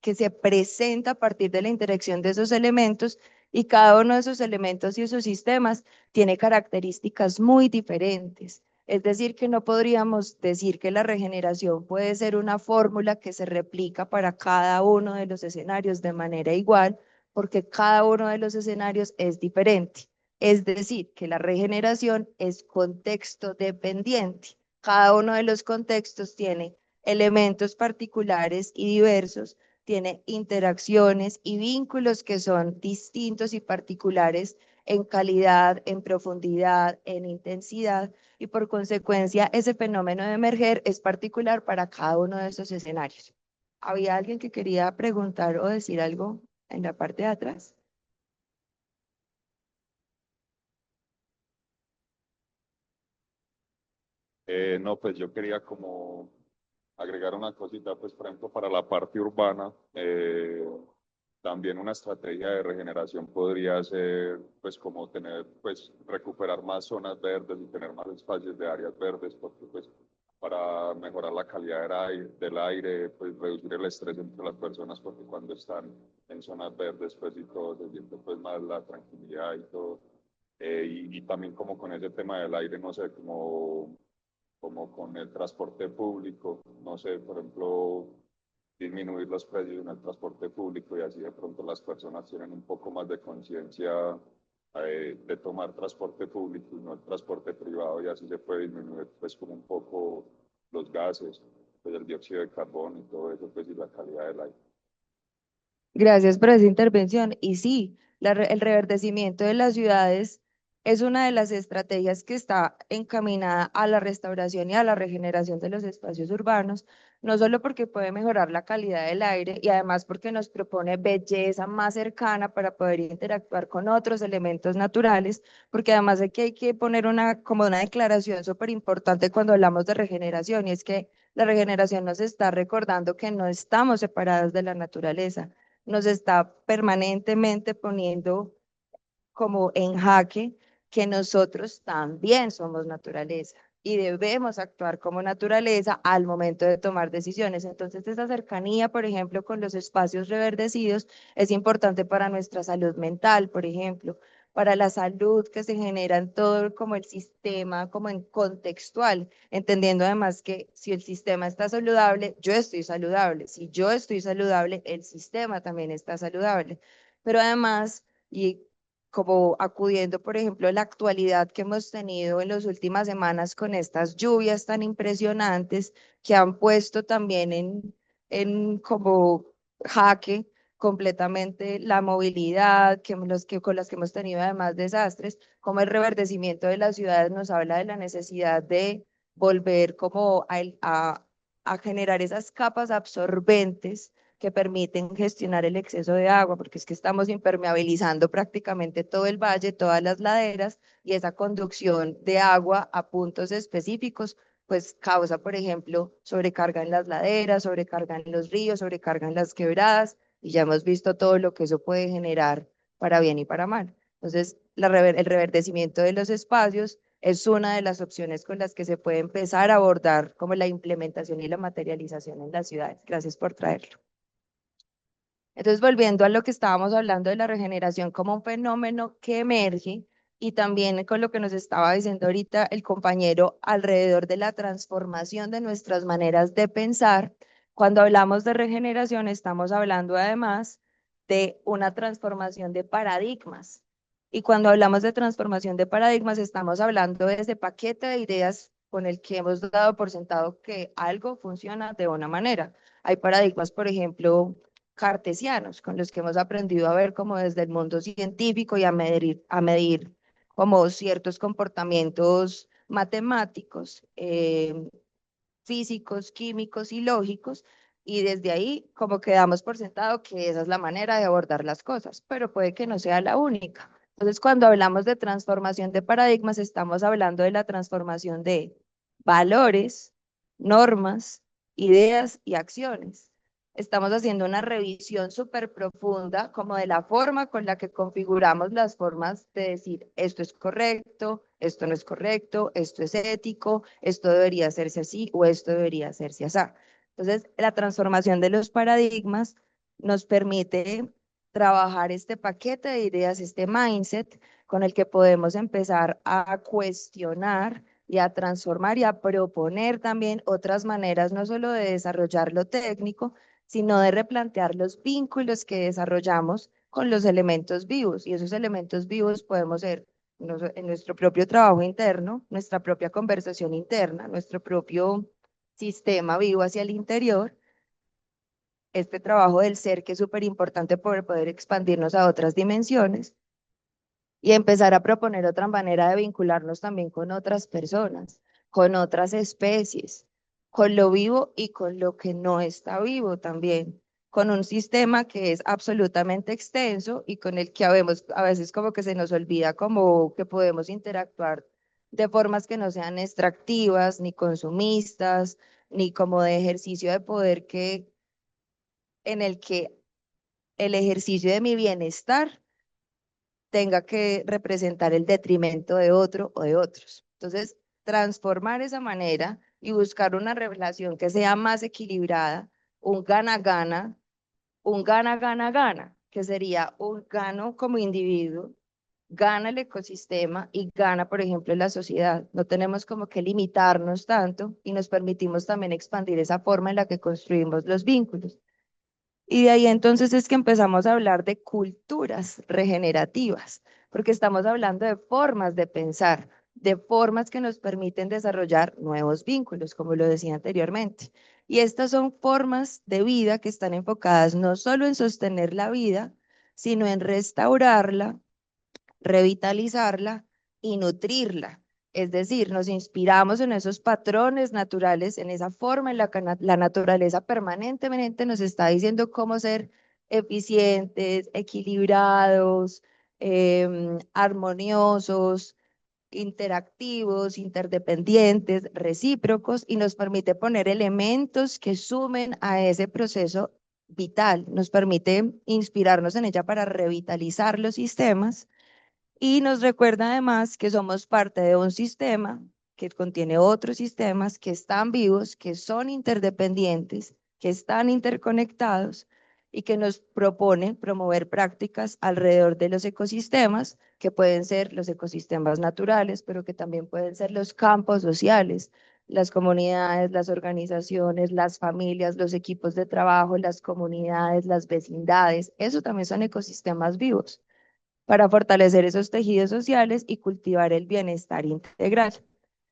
que se presenta a partir de la interacción de esos elementos y cada uno de esos elementos y esos sistemas tiene características muy diferentes. Es decir, que no podríamos decir que la regeneración puede ser una fórmula que se replica para cada uno de los escenarios de manera igual, porque cada uno de los escenarios es diferente. Es decir, que la regeneración es contexto dependiente. Cada uno de los contextos tiene elementos particulares y diversos, tiene interacciones y vínculos que son distintos y particulares en calidad, en profundidad, en intensidad, y por consecuencia ese fenómeno de emerger es particular para cada uno de esos escenarios. ¿Había alguien que quería preguntar o decir algo en la parte de atrás? No, pues yo quería como agregar una cosita, pues por ejemplo para la parte urbana, también una estrategia de regeneración podría ser pues como tener, pues recuperar más zonas verdes y tener más espacios de áreas verdes, porque pues para mejorar la calidad del aire, pues reducir el estrés entre las personas, porque cuando están en zonas verdes pues y todo, se siente pues más la tranquilidad y todo. Y también como con ese tema del aire, no sé, como con el transporte público, no sé, por ejemplo, disminuir los precios en el transporte público y así de pronto las personas tienen un poco más de conciencia de tomar transporte público y no el transporte privado y así se puede disminuir pues como un poco los gases, pues el dióxido de carbono y todo eso, pues y la calidad del aire. Gracias por esa intervención. Y sí, el reverdecimiento de las ciudades es una de las estrategias que está encaminada a la restauración y a la regeneración de los espacios urbanos, no solo porque puede mejorar la calidad del aire y además porque nos propone belleza más cercana para poder interactuar con otros elementos naturales, porque además aquí hay que poner como una declaración súper importante cuando hablamos de regeneración, y es que la regeneración nos está recordando que no estamos separados de la naturaleza, nos está permanentemente poniendo como en jaque que nosotros también somos naturaleza y debemos actuar como naturaleza al momento de tomar decisiones. Entonces, esa cercanía, por ejemplo, con los espacios reverdecidos es importante para nuestra salud mental, por ejemplo, para la salud que se genera en todo como el sistema, como en contextual, entendiendo además que si el sistema está saludable, yo estoy saludable. Si yo estoy saludable, el sistema también está saludable. Pero además, y como acudiendo, por ejemplo, a la actualidad que hemos tenido en las últimas semanas con estas lluvias tan impresionantes que han puesto también en como jaque completamente la movilidad, con las que hemos tenido además desastres, como el reverdecimiento de las ciudades nos habla de la necesidad de volver como a generar esas capas absorbentes que permiten gestionar el exceso de agua, porque es que estamos impermeabilizando prácticamente todo el valle, todas las laderas, y esa conducción de agua a puntos específicos, pues causa, por ejemplo, sobrecarga en las laderas, sobrecarga en los ríos, sobrecarga en las quebradas, y ya hemos visto todo lo que eso puede generar para bien y para mal. Entonces, el reverdecimiento de los espacios es una de las opciones con las que se puede empezar a abordar como la implementación y la materialización en las ciudades. Gracias por traerlo. Entonces, volviendo a lo que estábamos hablando de la regeneración como un fenómeno que emerge y también con lo que nos estaba diciendo ahorita el compañero alrededor de la transformación de nuestras maneras de pensar, cuando hablamos de regeneración estamos hablando además de una transformación de paradigmas. Y cuando hablamos de transformación de paradigmas estamos hablando de ese paquete de ideas con el que hemos dado por sentado que algo funciona de una manera. Hay paradigmas, por ejemplo, cartesianos, con los que hemos aprendido a ver como desde el mundo científico y a medir como ciertos comportamientos matemáticos, físicos, químicos y lógicos, y desde ahí como que damos por sentado que esa es la manera de abordar las cosas, pero puede que no sea la única. Entonces, cuando hablamos de transformación de paradigmas, estamos hablando de la transformación de valores, normas, ideas y acciones. Estamos haciendo una revisión súper profunda como de la forma con la que configuramos las formas de decir esto es correcto, esto no es correcto, esto es ético, esto debería hacerse así o esto debería hacerse así. Entonces, la transformación de los paradigmas nos permite trabajar este paquete de ideas, este mindset con el que podemos empezar a cuestionar y a transformar y a proponer también otras maneras, no solo de desarrollar lo técnico, sino de replantear los vínculos que desarrollamos con los elementos vivos. Y esos elementos vivos podemos ser en nuestro propio trabajo interno, nuestra propia conversación interna, nuestro propio sistema vivo hacia el interior, este trabajo del ser que es súper importante por poder expandirnos a otras dimensiones y empezar a proponer otra manera de vincularnos también con otras personas, con otras especies, con lo vivo y con lo que no está vivo también, con un sistema que es absolutamente extenso y con el que a veces como que se nos olvida como que podemos interactuar de formas que no sean extractivas, ni consumistas, ni como de ejercicio de poder en el que el ejercicio de mi bienestar tenga que representar el detrimento de otro o de otros. Entonces, transformar esa manera y buscar una relación que sea más equilibrada, un gana-gana, un gana-gana-gana, que sería un gano como individuo, gana el ecosistema y gana, por ejemplo, la sociedad. No tenemos como que limitarnos tanto y nos permitimos también expandir esa forma en la que construimos los vínculos. Y de ahí entonces es que empezamos a hablar de culturas regenerativas, porque estamos hablando de formas de pensar, de formas que nos permiten desarrollar nuevos vínculos, como lo decía anteriormente. Y estas son formas de vida que están enfocadas no solo en sostener la vida, sino en restaurarla, revitalizarla y nutrirla. Es decir, nos inspiramos en esos patrones naturales, en esa forma en la que la naturaleza permanentemente nos está diciendo cómo ser eficientes, equilibrados, armoniosos, interactivos, interdependientes, recíprocos, y nos permite poner elementos que sumen a ese proceso vital, nos permite inspirarnos en ella para revitalizar los sistemas y nos recuerda además que somos parte de un sistema que contiene otros sistemas que están vivos, que son interdependientes, que están interconectados y que nos propone promover prácticas alrededor de los ecosistemas, que pueden ser los ecosistemas naturales, pero que también pueden ser los campos sociales, las comunidades, las organizaciones, las familias, los equipos de trabajo, las comunidades, las vecindades. Eso también son ecosistemas vivos para fortalecer esos tejidos sociales y cultivar el bienestar integral.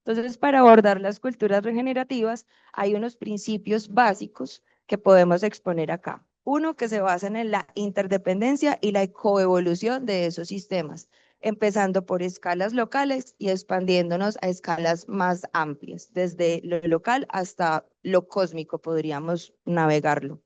Entonces, para abordar las culturas regenerativas, hay unos principios básicos que podemos exponer acá. Uno que se basa en la interdependencia y la coevolución de esos sistemas, empezando por escalas locales y expandiéndonos a escalas más amplias, desde lo local hasta lo cósmico, podríamos navegarlo.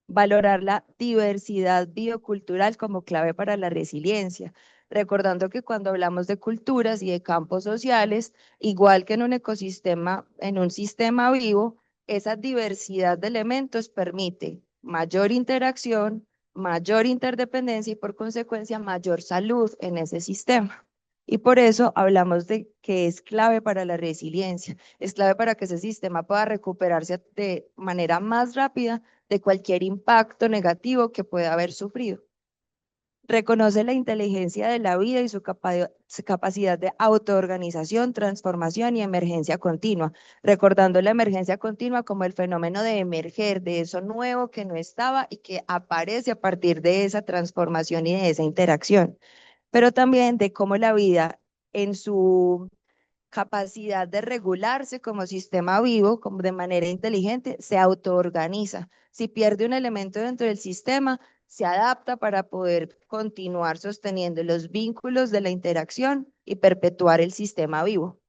Valorar la diversidad biocultural como clave para la resiliencia, recordando que cuando hablamos de culturas y de campos sociales, igual que en un ecosistema, en un sistema vivo, esa diversidad de elementos permite mayor interacción, mayor interdependencia y por consecuencia mayor salud en ese sistema. Y por eso hablamos de que es clave para la resiliencia, es clave para que ese sistema pueda recuperarse de manera más rápida de cualquier impacto negativo que pueda haber sufrido. Reconoce la inteligencia de la vida y su capacidad de autoorganización, transformación y emergencia continua, recordando la emergencia continua como el fenómeno de emerger de eso nuevo que no estaba y que aparece a partir de esa transformación y de esa interacción, pero también de cómo la vida en su capacidad de regularse como sistema vivo, como de manera inteligente, se autoorganiza. Si pierde un elemento dentro del sistema, se adapta para poder continuar sosteniendo los vínculos de la interacción y perpetuar el sistema vivo.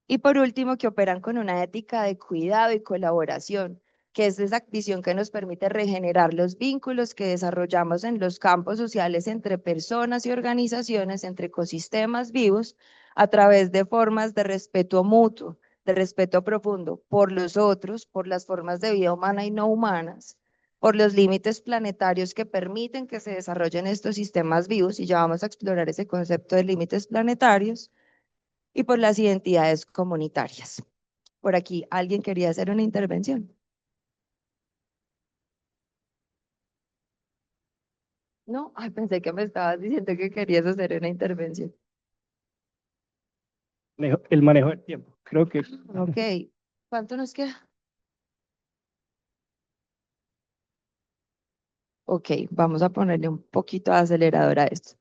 Y por último, que operan con una ética de cuidado y colaboración, que es esa visión que nos permite regenerar los vínculos que desarrollamos en los campos sociales entre personas y organizaciones, entre ecosistemas vivos, a través de formas de respeto mutuo, de respeto profundo por los otros, por las formas de vida humana y no humanas, por los límites planetarios que permiten que se desarrollen estos sistemas vivos, y ya vamos a explorar ese concepto de límites planetarios, y por las identidades comunitarias. Por aquí, ¿alguien quería hacer una intervención? No, ay, pensé que me estabas diciendo que querías hacer una intervención. El manejo del tiempo. Creo que Ok, ¿cuánto nos queda? Ok, vamos a ponerle un poquito de acelerador a esto.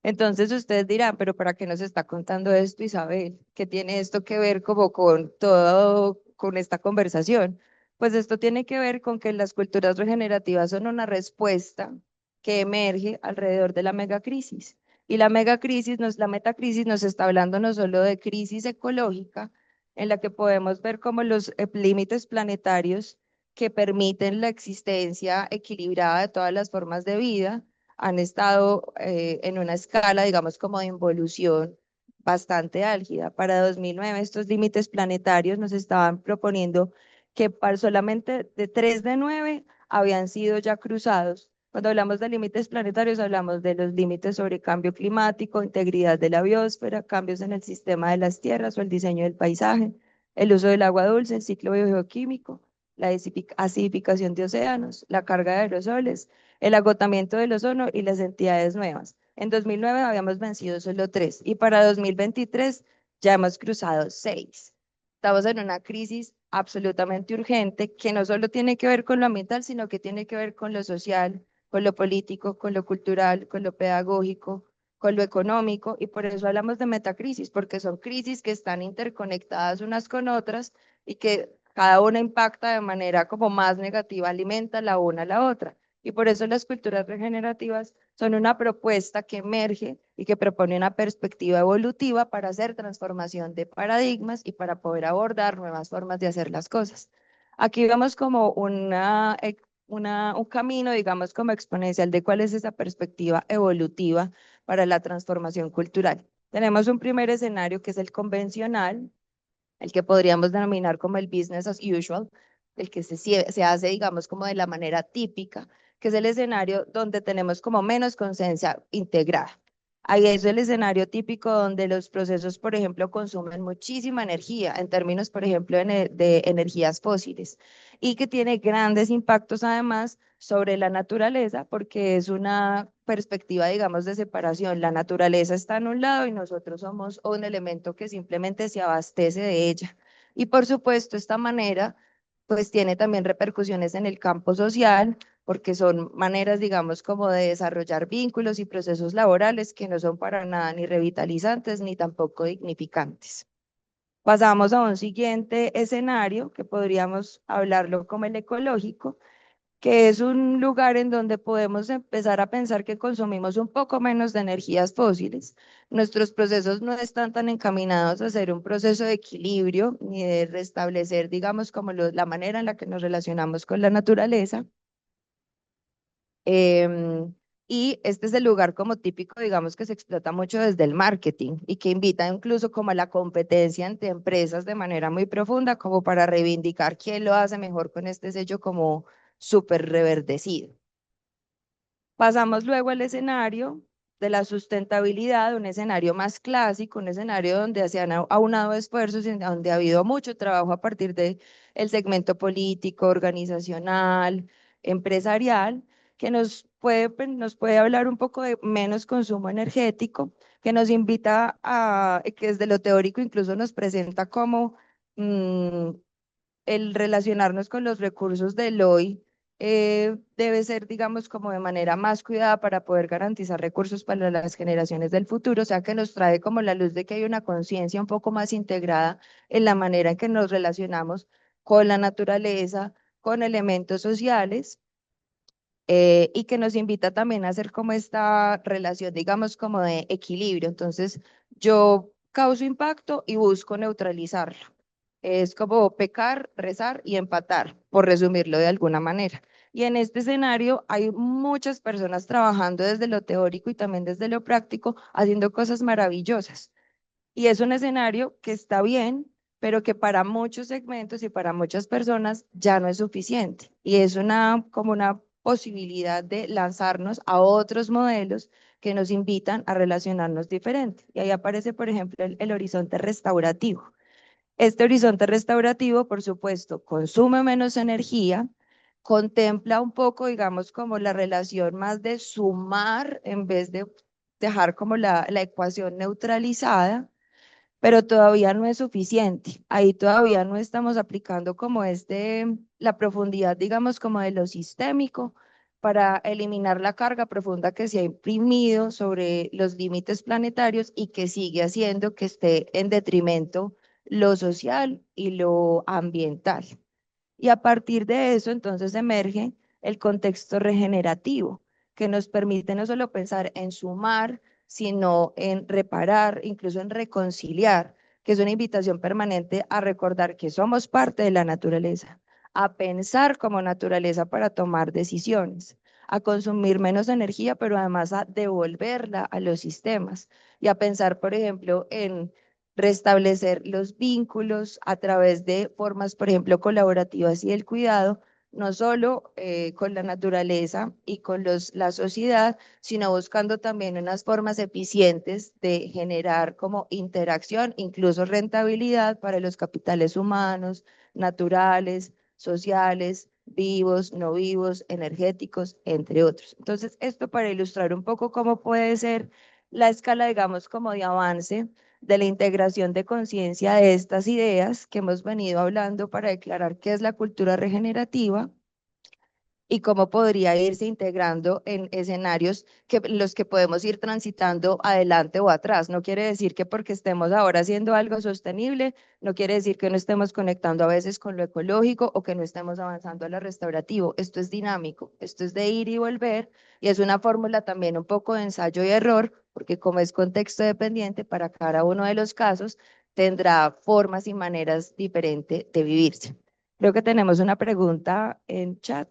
Entonces ustedes dirán, pero ¿para qué nos está contando esto, Isabel? ¿Qué tiene esto que ver como con todo, con esta conversación? Pues esto tiene que ver con que las culturas regenerativas son una respuesta que emerge alrededor de la megacrisis. Y la megacrisis, la metacrisis nos está hablando no solo de crisis ecológica, en la que podemos ver como los límites planetarios que permiten la existencia equilibrada de todas las formas de vida, han estado en una escala, digamos, como de involución bastante álgida. Para 2009, estos límites planetarios nos estaban proponiendo que para solamente de 3 de 9 habían sido ya cruzados. Cuando hablamos de límites planetarios, hablamos de los límites sobre cambio climático, integridad de la biosfera, cambios en el sistema de las tierras o el diseño del paisaje, el uso del agua dulce, el ciclo biogeoquímico, la acidificación de océanos, la carga de aerosoles, el agotamiento del ozono y las entidades nuevas. En 2009 habíamos vencido solo 3 y para 2023 ya hemos cruzado 6. Estamos en una crisis absolutamente urgente que no solo tiene que ver con lo ambiental, sino que tiene que ver con lo social, con lo político, con lo cultural, con lo pedagógico, con lo económico, y por eso hablamos de metacrisis, porque son crisis que están interconectadas unas con otras y que cada una impacta de manera como más negativa, alimenta la una a la otra. Y por eso las culturas regenerativas son una propuesta que emerge y que propone una perspectiva evolutiva para hacer transformación de paradigmas y para poder abordar nuevas formas de hacer las cosas. Aquí vemos como un camino, digamos, como exponencial de cuál es esa perspectiva evolutiva para la transformación cultural. Tenemos un primer escenario que es el convencional, el que podríamos denominar como el business as usual, el que se hace, digamos, como de la manera típica, que es el escenario donde tenemos como menos conciencia integrada. Ahí es el escenario típico donde los procesos, por ejemplo, consumen muchísima energía, en términos, por ejemplo, de energías fósiles, y que tiene grandes impactos además sobre la naturaleza, porque es una perspectiva, digamos, de separación. La naturaleza está en un lado y nosotros somos un elemento que simplemente se abastece de ella. Y por supuesto, esta manera, pues tiene también repercusiones en el campo social, porque son maneras, digamos, como de desarrollar vínculos y procesos laborales que no son para nada ni revitalizantes ni tampoco dignificantes. Pasamos a un siguiente escenario que podríamos hablarlo como el ecológico, que es un lugar en donde podemos empezar a pensar que consumimos un poco menos de energías fósiles. Nuestros procesos no están tan encaminados a hacer un proceso de equilibrio ni de restablecer, digamos, como la manera en la que nos relacionamos con la naturaleza. Y este es el lugar como típico, digamos, que se explota mucho desde el marketing y que invita incluso como a la competencia entre empresas de manera muy profunda, como para reivindicar quién lo hace mejor con este sello como súper reverdecido. Pasamos luego al escenario de la sustentabilidad, un escenario más clásico, un escenario donde se han aunado esfuerzos y donde ha habido mucho trabajo a partir del segmento político, organizacional, empresarial, que nos puede hablar un poco de menos consumo energético, que nos invita a, que desde lo teórico incluso nos presenta como el relacionarnos con los recursos del hoy debe ser, digamos, como de manera más cuidada para poder garantizar recursos para las generaciones del futuro, o sea que nos trae como la luz de que hay una conciencia un poco más integrada en la manera en que nos relacionamos con la naturaleza, con elementos sociales, y que nos invita también a hacer como esta relación, digamos, como de equilibrio. Entonces, yo causo impacto y busco neutralizarlo. Es como pecar, rezar y empatar, por resumirlo de alguna manera. Y en este escenario hay muchas personas trabajando desde lo teórico y también desde lo práctico, haciendo cosas maravillosas. Y es un escenario que está bien, pero que para muchos segmentos y para muchas personas ya no es suficiente. Y es como una posibilidad de lanzarnos a otros modelos que nos invitan a relacionarnos diferente. Y ahí aparece, por ejemplo, el horizonte restaurativo. Este horizonte restaurativo, por supuesto, consume menos energía, contempla un poco, digamos, como la relación más de sumar en vez de dejar como la ecuación neutralizada, pero todavía no es suficiente. Ahí todavía no estamos aplicando como la profundidad, digamos, como de lo sistémico para eliminar la carga profunda que se ha imprimido sobre los límites planetarios y que sigue haciendo que esté en detrimento lo social y lo ambiental. Y a partir de eso, entonces emerge el contexto regenerativo, que nos permite no solo pensar en sumar, sino en reparar, incluso en reconciliar, que es una invitación permanente a recordar que somos parte de la naturaleza, a pensar como naturaleza para tomar decisiones, a consumir menos energía, pero además a devolverla a los sistemas y a pensar, por ejemplo, en restablecer los vínculos a través de formas, por ejemplo, colaborativas y el cuidado, no solo con la naturaleza y con la sociedad, sino buscando también unas formas eficientes de generar como interacción, incluso rentabilidad para los capitales humanos, naturales, sociales, vivos, no vivos, energéticos, entre otros. Entonces, esto para ilustrar un poco cómo puede ser la escala, digamos, como de avance de la integración de conciencia de estas ideas que hemos venido hablando para declarar qué es la cultura regenerativa y cómo podría irse integrando en escenarios los que podemos ir transitando adelante o atrás. No quiere decir que porque estemos ahora haciendo algo sostenible, no quiere decir que no estemos conectando a veces con lo ecológico o que no estemos avanzando a lo restaurativo. Esto es dinámico, esto es de ir y volver y es una fórmula también un poco de ensayo y error, porque como es contexto dependiente, para cada uno de los casos tendrá formas y maneras diferentes de vivirse. Creo que tenemos una pregunta en chat.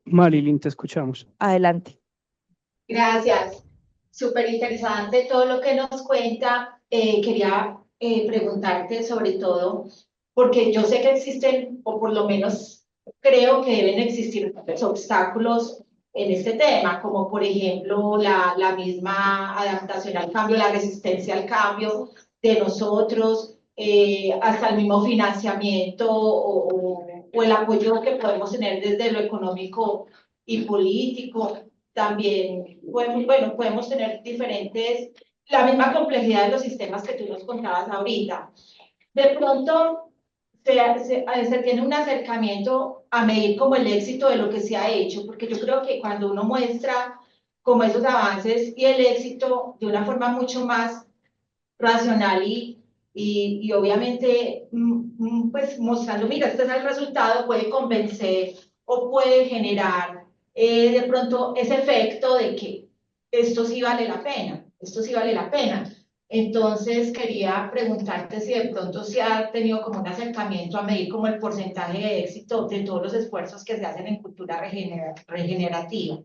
Marilyn, te escuchamos. Adelante. Gracias. Súper interesante todo lo que nos cuenta. Quería preguntarte sobre todo, porque yo sé que existen, o por lo menos creo que deben existir obstáculos en este tema, como por ejemplo la misma adaptación al cambio, la resistencia al cambio de nosotros, hasta el mismo financiamiento o el apoyo que podemos tener desde lo económico y político. También podemos tener la misma complejidad de los sistemas que tú nos contabas ahorita. De pronto se tiene un acercamiento a medir como el éxito de lo que se ha hecho, porque yo creo que cuando uno muestra como esos avances y el éxito de una forma mucho más racional y obviamente pues mostrando, mira, este es el resultado, puede convencer o puede generar de pronto ese efecto de que esto sí vale la pena, esto sí vale la pena. Entonces quería preguntarte si de pronto se ha tenido como un acercamiento a medir como el porcentaje de éxito de todos los esfuerzos que se hacen en cultura regenerativa.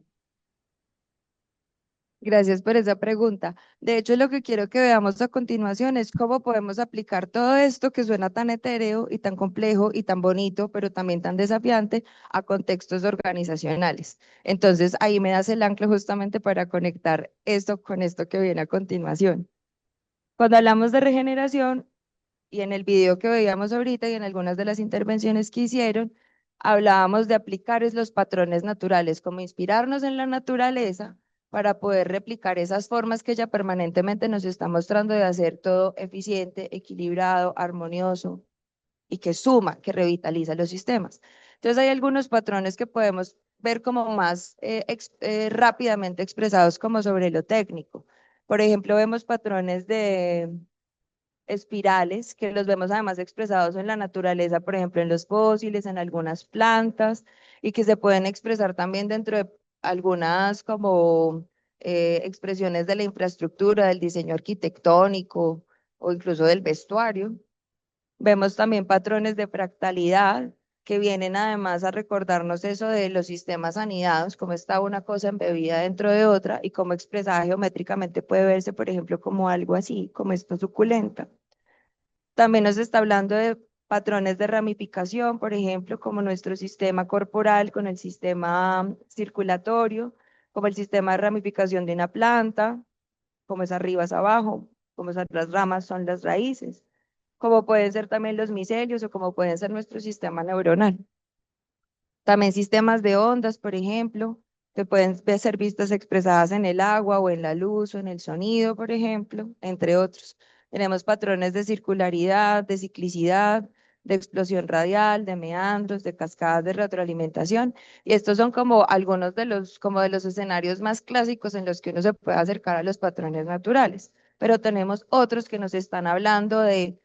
Gracias por esa pregunta. De hecho, lo que quiero que veamos a continuación es cómo podemos aplicar todo esto que suena tan etéreo y tan complejo y tan bonito, pero también tan desafiante a contextos organizacionales. Entonces, ahí me das el ancla justamente para conectar esto con esto que viene a continuación. Cuando hablamos de regeneración, y en el video que veíamos ahorita y en algunas de las intervenciones que hicieron, hablábamos de aplicar los patrones naturales, como inspirarnos en la naturaleza para poder replicar esas formas que ella permanentemente nos está mostrando de hacer todo eficiente, equilibrado, armonioso y que suma, que revitaliza los sistemas. Entonces hay algunos patrones que podemos ver como más rápidamente expresados como sobre lo técnico. Por ejemplo, vemos patrones de espirales, que los vemos además expresados en la naturaleza, por ejemplo, en los fósiles, en algunas plantas, y que se pueden expresar también dentro de algunas como expresiones de la infraestructura, del diseño arquitectónico o incluso del vestuario. Vemos también patrones de fractalidad que vienen además a recordarnos eso de los sistemas anidados, cómo está una cosa embebida dentro de otra y cómo expresada geométricamente puede verse, por ejemplo, como algo así, como esta suculenta. También nos está hablando de patrones de ramificación, por ejemplo, como nuestro sistema corporal con el sistema circulatorio, como el sistema de ramificación de una planta, como es arriba es abajo, como son las ramas son las raíces, como pueden ser también los micelios o como pueden ser nuestro sistema neuronal. También sistemas de ondas, por ejemplo, que pueden ser vistas expresadas en el agua o en la luz o en el sonido, por ejemplo, entre otros. Tenemos patrones de circularidad, de ciclicidad, de explosión radial, de meandros, de cascadas de retroalimentación. Y estos son como algunos de los escenarios más clásicos en los que uno se puede acercar a los patrones naturales. Pero tenemos otros que nos están hablando de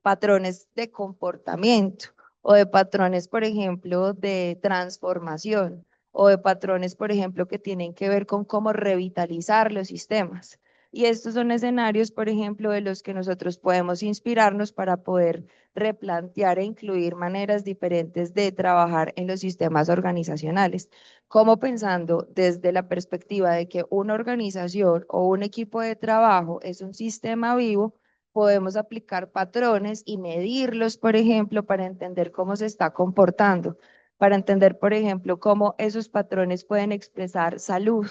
patrones de comportamiento o de patrones, por ejemplo, de transformación o de patrones, por ejemplo, que tienen que ver con cómo revitalizar los sistemas. Y estos son escenarios, por ejemplo, de los que nosotros podemos inspirarnos para poder replantear e incluir maneras diferentes de trabajar en los sistemas organizacionales, como pensando desde la perspectiva de que una organización o un equipo de trabajo es un sistema vivo. Podemos aplicar patrones y medirlos, por ejemplo, para entender cómo se está comportando, para entender, por ejemplo, cómo esos patrones pueden expresar salud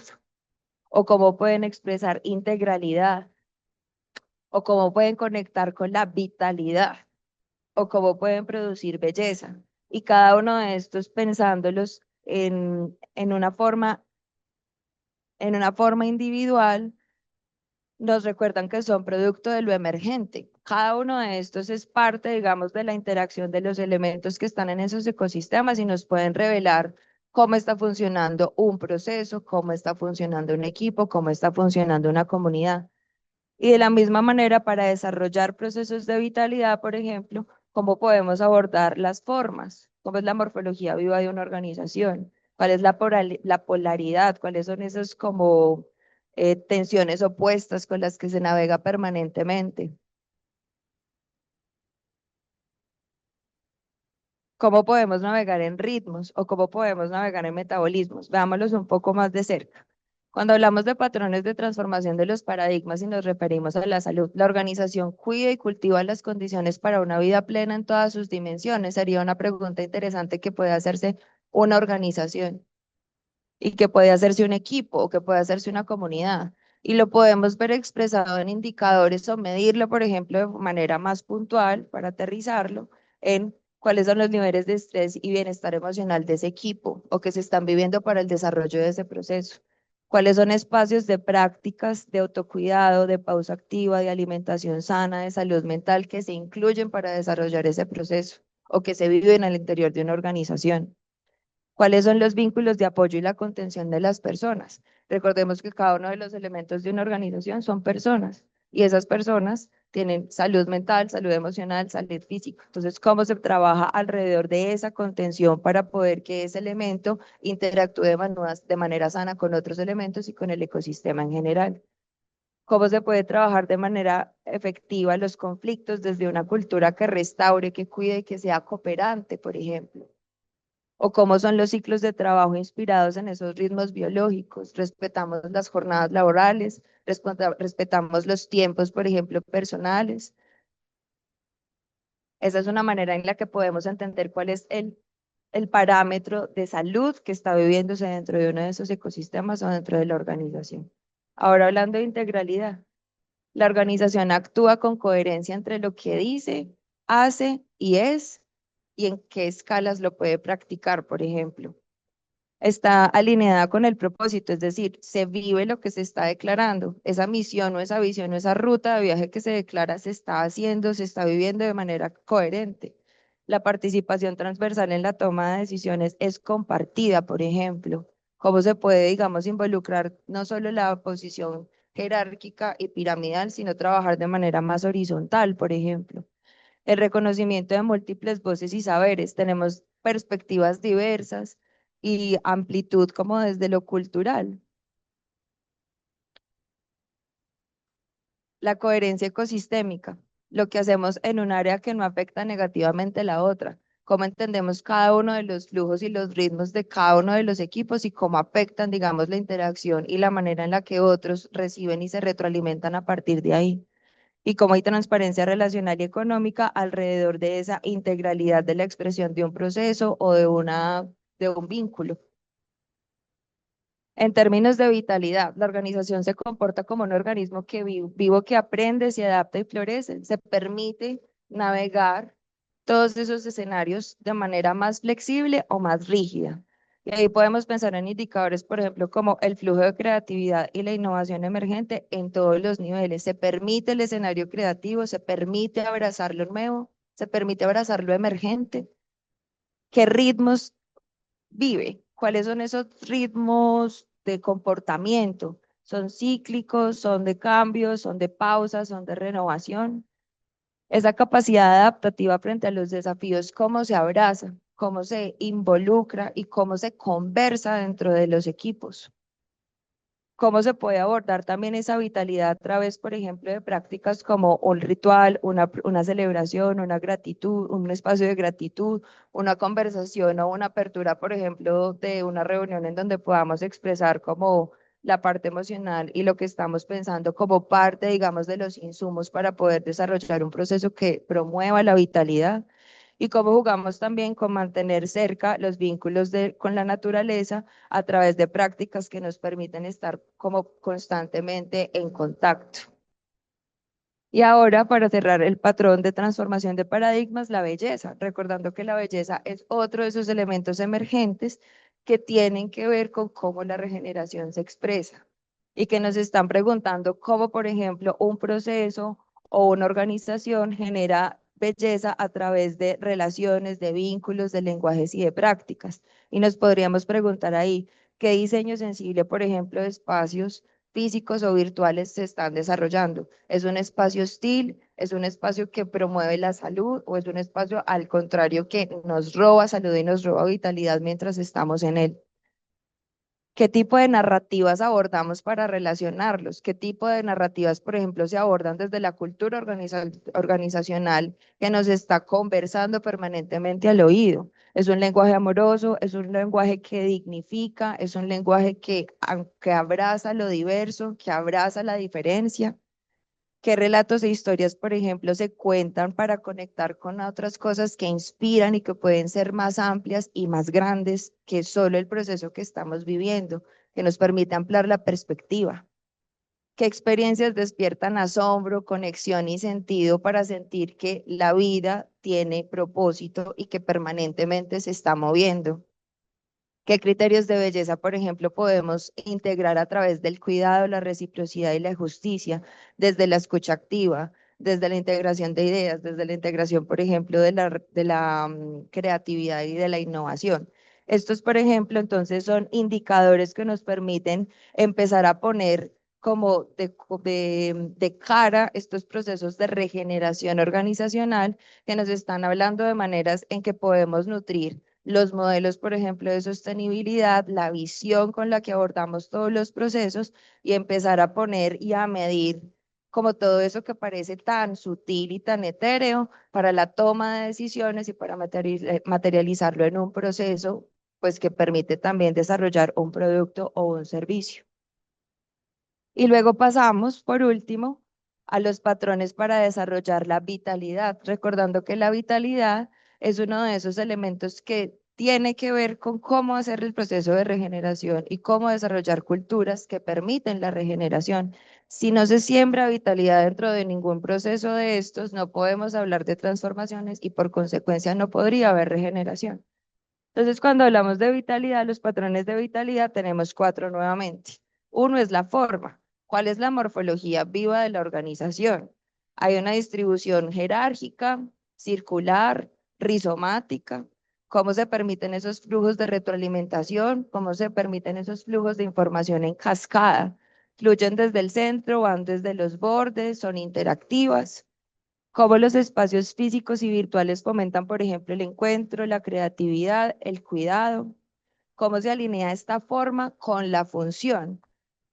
o cómo pueden expresar integralidad o cómo pueden conectar con la vitalidad o cómo pueden producir belleza. Y cada uno de estos pensándolos en una forma individual, nos recuerdan que son producto de lo emergente. Cada uno de estos es parte, digamos, de la interacción de los elementos que están en esos ecosistemas y nos pueden revelar cómo está funcionando un proceso, cómo está funcionando un equipo, cómo está funcionando una comunidad. Y de la misma manera, para desarrollar procesos de vitalidad, por ejemplo, cómo podemos abordar las formas, cómo es la morfología viva de una organización, cuál es la polaridad, cuáles son esas como tensiones opuestas con las que se navega permanentemente. ¿Cómo podemos navegar en ritmos o cómo podemos navegar en metabolismos? Veámoslos un poco más de cerca. Cuando hablamos de patrones de transformación de los paradigmas y nos referimos a la salud, la organización cuida y cultiva las condiciones para una vida plena en todas sus dimensiones. Sería una pregunta interesante que puede hacerse una organización y que puede hacerse un equipo o que puede hacerse una comunidad. Y lo podemos ver expresado en indicadores o medirlo, por ejemplo, de manera más puntual para aterrizarlo en cuáles son los niveles de estrés y bienestar emocional de ese equipo o que se están viviendo para el desarrollo de ese proceso. Cuáles son espacios de prácticas de autocuidado, de pausa activa, de alimentación sana, de salud mental que se incluyen para desarrollar ese proceso o que se viven al interior de una organización. ¿Cuáles son los vínculos de apoyo y la contención de las personas? Recordemos que cada uno de los elementos de una organización son personas y esas personas tienen salud mental, salud emocional, salud física. Entonces, ¿cómo se trabaja alrededor de esa contención para poder que ese elemento interactúe de manera sana con otros elementos y con el ecosistema en general? ¿Cómo se puede trabajar de manera efectiva los conflictos desde una cultura que restaure, que cuide y que sea cooperante, por ejemplo? o cómo son los ciclos de trabajo inspirados en esos ritmos biológicos. Respetamos las jornadas laborales, respetamos los tiempos, por ejemplo, personales. Esa es una manera en la que podemos entender cuál es el parámetro de salud que está viviéndose dentro de uno de esos ecosistemas o dentro de la organización. Ahora hablando de integralidad, la organización actúa con coherencia entre lo que dice, hace y es, y en qué escalas lo puede practicar, por ejemplo. Está alineada con el propósito, es decir, se vive lo que se está declarando. Esa misión o esa visión o esa ruta de viaje que se declara se está haciendo, se está viviendo de manera coherente. La participación transversal en la toma de decisiones es compartida, por ejemplo. ¿Cómo se puede, digamos, involucrar no solo la posición jerárquica y piramidal, sino trabajar de manera más horizontal, por ejemplo? El reconocimiento de múltiples voces y saberes. Tenemos perspectivas diversas y amplitud como desde lo cultural. La coherencia ecosistémica, lo que hacemos en un área que no afecta negativamente a la otra. Cómo entendemos cada uno de los flujos y los ritmos de cada uno de los equipos y cómo afectan, digamos, la interacción y la manera en la que otros reciben y se retroalimentan a partir de ahí. Y cómo hay transparencia relacional y económica alrededor de esa integralidad de la expresión de un proceso o de un vínculo. En términos de vitalidad, la organización se comporta como un organismo vivo que aprende, se adapta y florece. Se permite navegar todos esos escenarios de manera más flexible o más rígida. Y ahí podemos pensar en indicadores, por ejemplo, como el flujo de creatividad y la innovación emergente en todos los niveles. Se permite el escenario creativo, se permite abrazar lo nuevo, se permite abrazar lo emergente. ¿Qué ritmos vive? ¿Cuáles son esos ritmos de comportamiento? ¿Son cíclicos, son de cambios, son de pausas, son de renovación? Esa capacidad adaptativa frente a los desafíos, cómo se abraza, cómo se involucra y cómo se conversa dentro de los equipos. Cómo se puede abordar también esa vitalidad a través, por ejemplo, de prácticas como un ritual, una celebración, una gratitud, un espacio de gratitud, una conversación o una apertura, por ejemplo, de una reunión en donde podamos expresar como la parte emocional y lo que estamos pensando como parte, digamos, de los insumos para poder desarrollar un proceso que promueva la vitalidad. Y cómo jugamos también con mantener cerca los vínculos con la naturaleza a través de prácticas que nos permiten estar como constantemente en contacto. Y ahora, para cerrar el patrón de transformación de paradigmas, la belleza, recordando que la belleza es otro de esos elementos emergentes que tienen que ver con cómo la regeneración se expresa y que nos están preguntando cómo, por ejemplo, un proceso o una organización genera belleza a través de relaciones, de vínculos, de lenguajes y de prácticas. Y nos podríamos preguntar ahí, ¿qué diseño sensible, por ejemplo, de espacios físicos o virtuales se están desarrollando? ¿Es un espacio hostil? ¿Es un espacio que promueve la salud? ¿O es un espacio al contrario que nos roba salud y nos roba vitalidad mientras estamos en él? ¿Qué tipo de narrativas abordamos para relacionarlos? ¿Qué tipo de narrativas, por ejemplo, se abordan desde la cultura organizacional que nos está conversando permanentemente al oído? ¿Es un lenguaje amoroso? ¿Es un lenguaje que dignifica? ¿Es un lenguaje que abraza lo diverso, que abraza la diferencia? ¿Qué relatos e historias, por ejemplo, se cuentan para conectar con otras cosas que inspiran y que pueden ser más amplias y más grandes que solo el proceso que estamos viviendo, que nos permite ampliar la perspectiva? ¿Qué experiencias despiertan asombro, conexión y sentido para sentir que la vida tiene propósito y que permanentemente se está moviendo? ¿Qué criterios de belleza, por ejemplo, podemos integrar a través del cuidado, la reciprocidad y la justicia, desde la escucha activa, desde la integración de ideas, desde la integración, por ejemplo, de la creatividad y de la innovación? Estos, por ejemplo, entonces son indicadores que nos permiten empezar a poner como de cara estos procesos de regeneración organizacional que nos están hablando de maneras en que podemos nutrir los modelos, por ejemplo, de sostenibilidad, la visión con la que abordamos todos los procesos y empezar a poner y a medir como todo eso que parece tan sutil y tan etéreo para la toma de decisiones y para materializarlo en un proceso, pues que permite también desarrollar un producto o un servicio. Y luego pasamos, por último, a los patrones para desarrollar la vitalidad, recordando que la vitalidad es uno de esos elementos que tiene que ver con cómo hacer el proceso de regeneración y cómo desarrollar culturas que permiten la regeneración. Si no se siembra vitalidad dentro de ningún proceso de estos, no podemos hablar de transformaciones y por consecuencia no podría haber regeneración. Entonces, cuando hablamos de vitalidad, los patrones de vitalidad tenemos 4 nuevamente. Uno es la forma. ¿Cuál es la morfología viva de la organización? Hay una distribución jerárquica, circular, rizomática. ¿Cómo se permiten esos flujos de retroalimentación? ¿Cómo se permiten esos flujos de información en cascada? Fluyen desde el centro, van desde los bordes, son interactivas. Cómo los espacios físicos y virtuales fomentan, por ejemplo, el encuentro, la creatividad, el cuidado. Cómo se alinea esta forma con la función.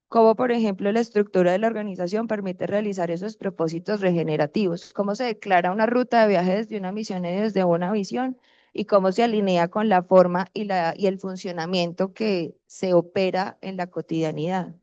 Cómo, por ejemplo, la estructura de la organización permite realizar esos propósitos regenerativos. Cómo se declara una ruta de viaje desde una misión y desde una visión. Y cómo se alinea con la forma y el funcionamiento que se opera en la cotidianidad.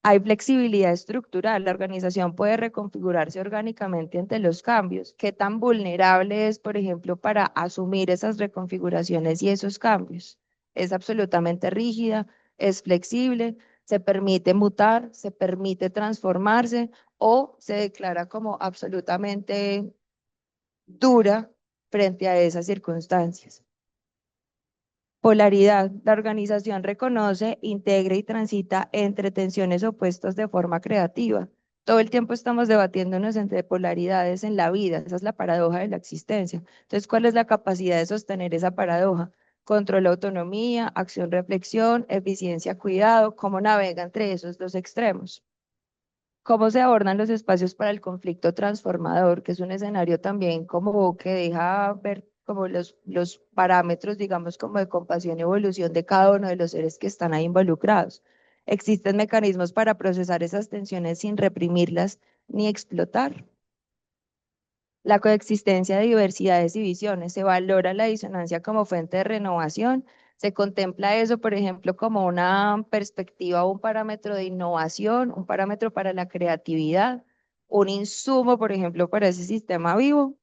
Hay flexibilidad estructural, la organización puede reconfigurarse orgánicamente ante los cambios. ¿Qué tan vulnerable es, por ejemplo, para asumir esas reconfiguraciones y esos cambios? Es absolutamente rígida, es flexible, se permite mutar, se permite transformarse o se declara como absolutamente dura frente a esas circunstancias. Polaridad. La organización reconoce, integra y transita entre tensiones opuestas de forma creativa. Todo el tiempo estamos debatiéndonos entre polaridades en la vida. Esa es la paradoja de la existencia. Entonces, ¿cuál es la capacidad de sostener esa paradoja? Control, autonomía, acción, reflexión, eficiencia, cuidado. ¿Cómo navega entre esos dos extremos? ¿Cómo se abordan los espacios para el conflicto transformador? Que es un escenario también como que deja ver como los parámetros, digamos, como de compasión y evolución de cada uno de los seres que están ahí involucrados. ¿Existen mecanismos para procesar esas tensiones sin reprimirlas ni explotar? La coexistencia de diversidades y visiones. Se valora la disonancia como fuente de renovación. Se contempla eso, por ejemplo, como una perspectiva o un parámetro de innovación, un parámetro para la creatividad, un insumo, por ejemplo, para ese sistema vivo.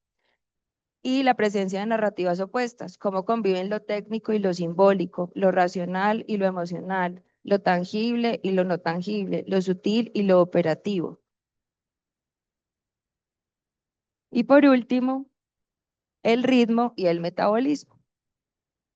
Y la presencia de narrativas opuestas, cómo conviven lo técnico y lo simbólico, lo racional y lo emocional, lo tangible y lo no tangible, lo sutil y lo operativo. Y por último, el ritmo y el metabolismo.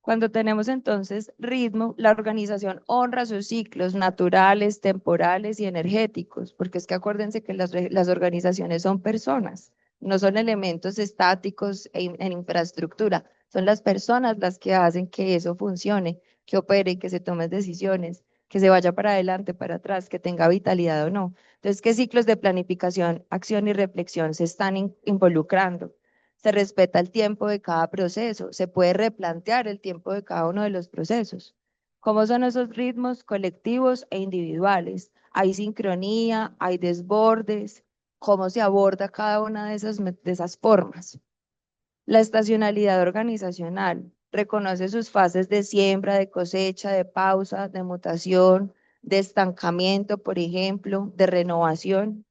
Cuando tenemos entonces ritmo, la organización honra sus ciclos naturales, temporales y energéticos, porque es que acuérdense que las organizaciones son personas, no son elementos estáticos en infraestructura, son las personas las que hacen que eso funcione, que opere, que se tomen decisiones, que se vaya para adelante, para atrás, que tenga vitalidad o no. Entonces, ¿qué ciclos de planificación, acción y reflexión se están involucrando? Se respeta el tiempo de cada proceso, se puede replantear el tiempo de cada uno de los procesos. ¿Cómo son esos ritmos colectivos e individuales? Hay sincronía, hay desbordes, cómo se aborda cada una de esas formas. La estacionalidad organizacional reconoce sus fases de siembra, de cosecha, de pausa, de mutación, de estancamiento, por ejemplo, de renovación.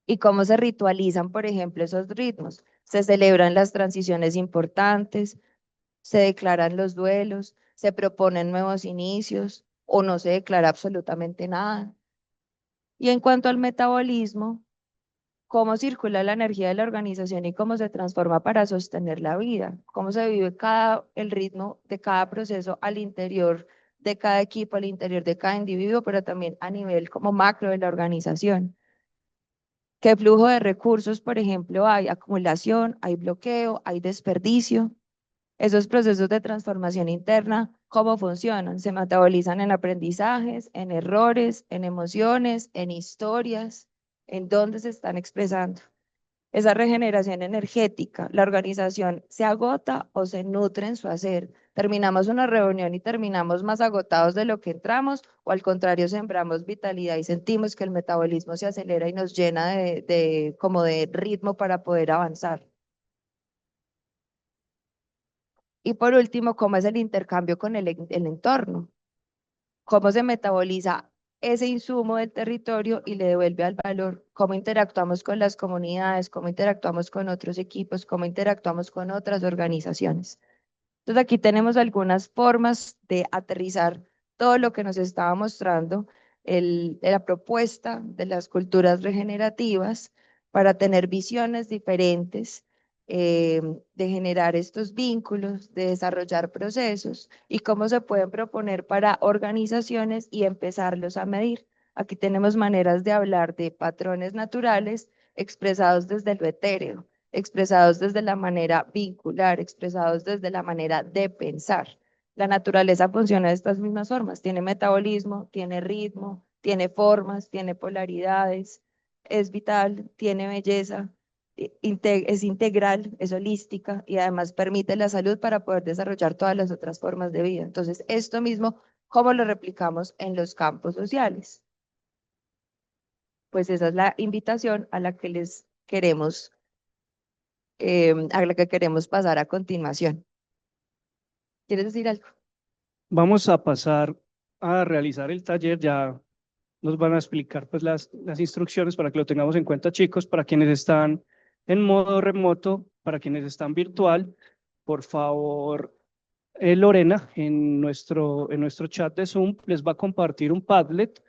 ¿Y cómo se ritualizan, por ejemplo, esos ritmos? Se celebran las transiciones importantes, se declaran los duelos, se proponen nuevos inicios o no se declara absolutamente nada. Y en cuanto al metabolismo, cómo circula la energía de la organización y cómo se transforma para sostener la vida, cómo se vive el ritmo de cada proceso al interior de cada equipo, al interior de cada individuo, pero también a nivel como macro de la organización. ¿Qué flujo de recursos, por ejemplo, hay? Acumulación, hay bloqueo, hay desperdicio. Esos procesos de transformación interna, ¿cómo funcionan? Se metabolizan en aprendizajes, en errores, en emociones, en historias, en dónde se están expresando. Esa regeneración energética, la organización se agota o se nutre en su hacer, Terminamos una reunión y terminamos más agotados de lo que entramos, o al contrario, sembramos vitalidad y sentimos que el metabolismo se acelera y nos llena como de ritmo para poder avanzar. Y por último, ¿cómo es el intercambio con el entorno? ¿Cómo se metaboliza ese insumo del territorio y le devuelve al valor? ¿Cómo interactuamos con las comunidades? ¿Cómo interactuamos con otros equipos? ¿Cómo interactuamos con otras organizaciones? Entonces aquí tenemos algunas formas de aterrizar todo lo que nos estaba mostrando la propuesta de las culturas regenerativas para tener visiones diferentes, de generar estos vínculos, de desarrollar procesos y cómo se pueden proponer para organizaciones y empezarlos a medir. Aquí tenemos maneras de hablar de patrones naturales expresados desde lo etéreo, expresados desde la manera vincular, expresados desde la manera de pensar. La naturaleza funciona de estas mismas formas, tiene metabolismo, tiene ritmo, tiene formas, tiene polaridades, es vital, tiene belleza, es integral, es holística y además permite la salud para poder desarrollar todas las otras formas de vida. Entonces, esto mismo, ¿cómo lo replicamos en los campos sociales? Pues esa es la invitación a la que les queremos a la que queremos pasar a continuación. ¿Quieres decir algo? Vamos a pasar a realizar el taller. Ya nos van a explicar pues las instrucciones para que lo tengamos en cuenta, chicos, para quienes están en modo remoto, para quienes están virtual. Por favor, Lorena, en nuestro chat de Zoom les va a compartir un Padlet.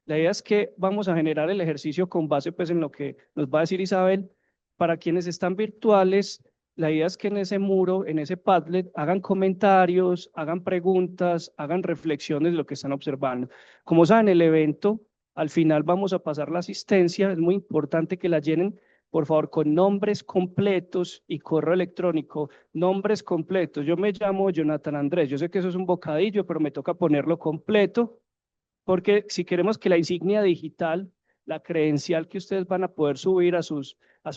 La idea es que vamos a generar el ejercicio con base pues en lo que nos va a decir Isabel. Para quienes están virtuales, la idea es que en ese muro, en ese Padlet, hagan comentarios, hagan preguntas, hagan reflexiones de lo que están observando. Como saben, el evento, al final vamos a pasar la asistencia. Es muy importante que la llenen, por favor, con nombres completos y correo electrónico. Nombres completos. Yo me llamo Jonathan Andrés. Yo sé que eso es un bocadillo, pero me toca ponerlo completo porque si queremos que la insignia digital, la credencial que ustedes van a poder subir a su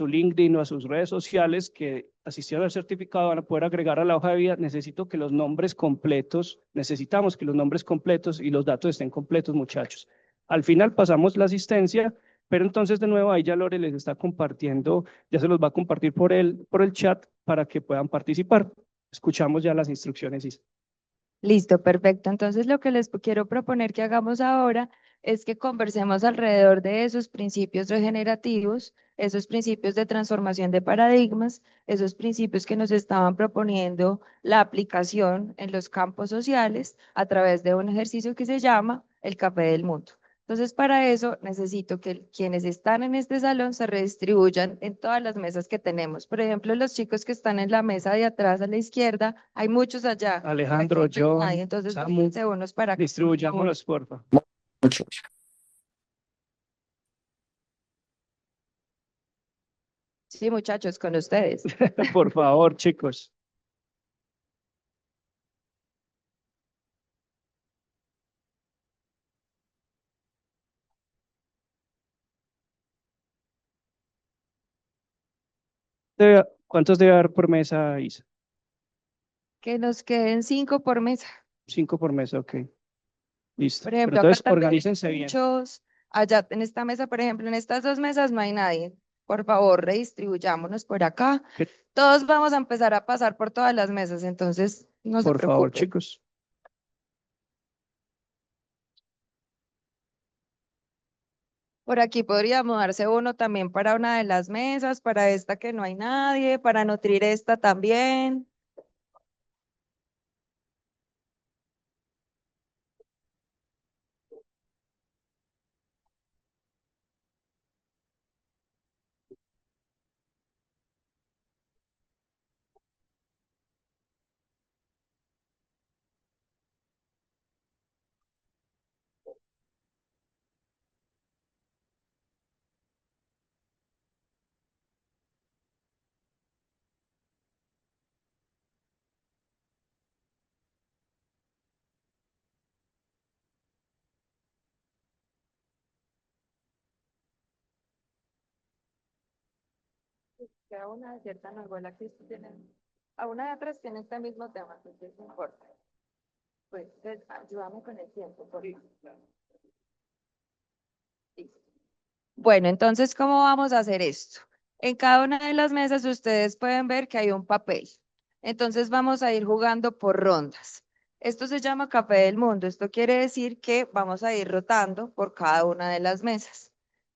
LinkedIn o a sus redes sociales, que asistieron al certificado, van a poder agregar a la hoja de vida, necesito que los nombres completos, necesitamos que los nombres completos y los datos estén completos, muchachos. Al final pasamos la asistencia, pero entonces de nuevo ahí ya Lore les está compartiendo, ya se los va a compartir por el chat para que puedan participar. Escuchamos ya las instrucciones, Isa. Listo, perfecto. Entonces lo que les quiero proponer que hagamos ahora es que conversemos alrededor de esos principios regenerativos, esos principios de transformación de paradigmas, esos principios que nos estaban proponiendo la aplicación en los campos sociales a través de un ejercicio que se llama el Café del Mundo. Entonces, para eso necesito que quienes están en este salón se redistribuyan en todas las mesas que tenemos. Por ejemplo, los chicos que están en la mesa de atrás a la izquierda, hay muchos allá. Alejandro, Aquí no hay nadie, John, entonces Samu, vénganse unos para acá, por favor. distribuyámonos, por favor. Sí, muchachos, con ustedes. Por favor, chicos. ¿Cuántos debe haber por mesa, Isa? Que nos queden 5 por mesa. 5 por mesa, ok. Listo. Por Pero ejemplo, acá entonces también hay organícense bien. muchos. Allá en esta mesa, por ejemplo, en estas dos mesas no hay nadie. Por favor, redistribuyámonos por acá. Que- Todos vamos a empezar a pasar por todas las mesas, entonces no se Por favor, preocupen. chicos. Por aquí podríamos darse uno también para una de las mesas, para esta que no hay nadie, para nutrir esta también. Queda una de cierta Nargola que tienen. A una de otras tiene este mismo tema, entonces no importa. Pues, ayúdame con el tiempo, por favor. Listo. Bueno, entonces, ¿cómo vamos a hacer esto? En cada una de las mesas ustedes pueden ver que hay un papel. Entonces vamos a ir jugando por rondas. Esto se llama Café del Mundo. Esto quiere decir que vamos a ir rotando por cada una de las mesas.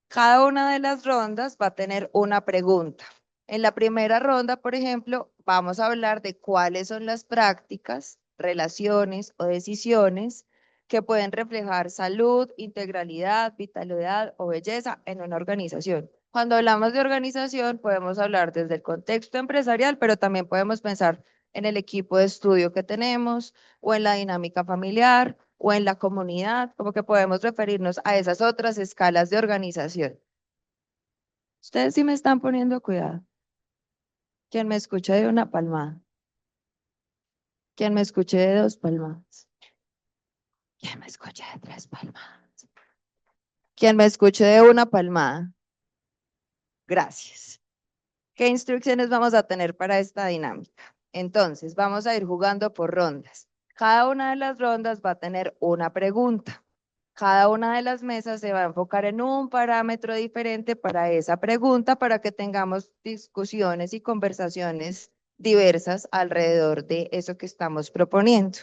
Cada una de las rondas va a tener una pregunta. En la primera ronda, por ejemplo, vamos a hablar de cuáles son las prácticas, relaciones o decisiones que pueden reflejar salud, integralidad, vitalidad o belleza en una organización. Cuando hablamos de organización, podemos hablar desde el contexto empresarial, pero también podemos pensar en el equipo de estudio que tenemos o en la dinámica familiar o en la comunidad, como que podemos referirnos a esas otras escalas de organización. Ustedes sí me están poniendo cuidado. ¿Quién me escucha de una palmada? ¿Quién me escuche de dos palmadas? ¿Quién me escucha de tres palmadas? ¿Quién me escuche de una palmada? Gracias. ¿Qué instrucciones vamos a tener para esta dinámica? Entonces, vamos a ir jugando por rondas. Cada una de las rondas va a tener una pregunta. Cada una de las mesas se va a enfocar en un parámetro diferente para esa pregunta para que tengamos discusiones y conversaciones diversas alrededor de eso que estamos proponiendo.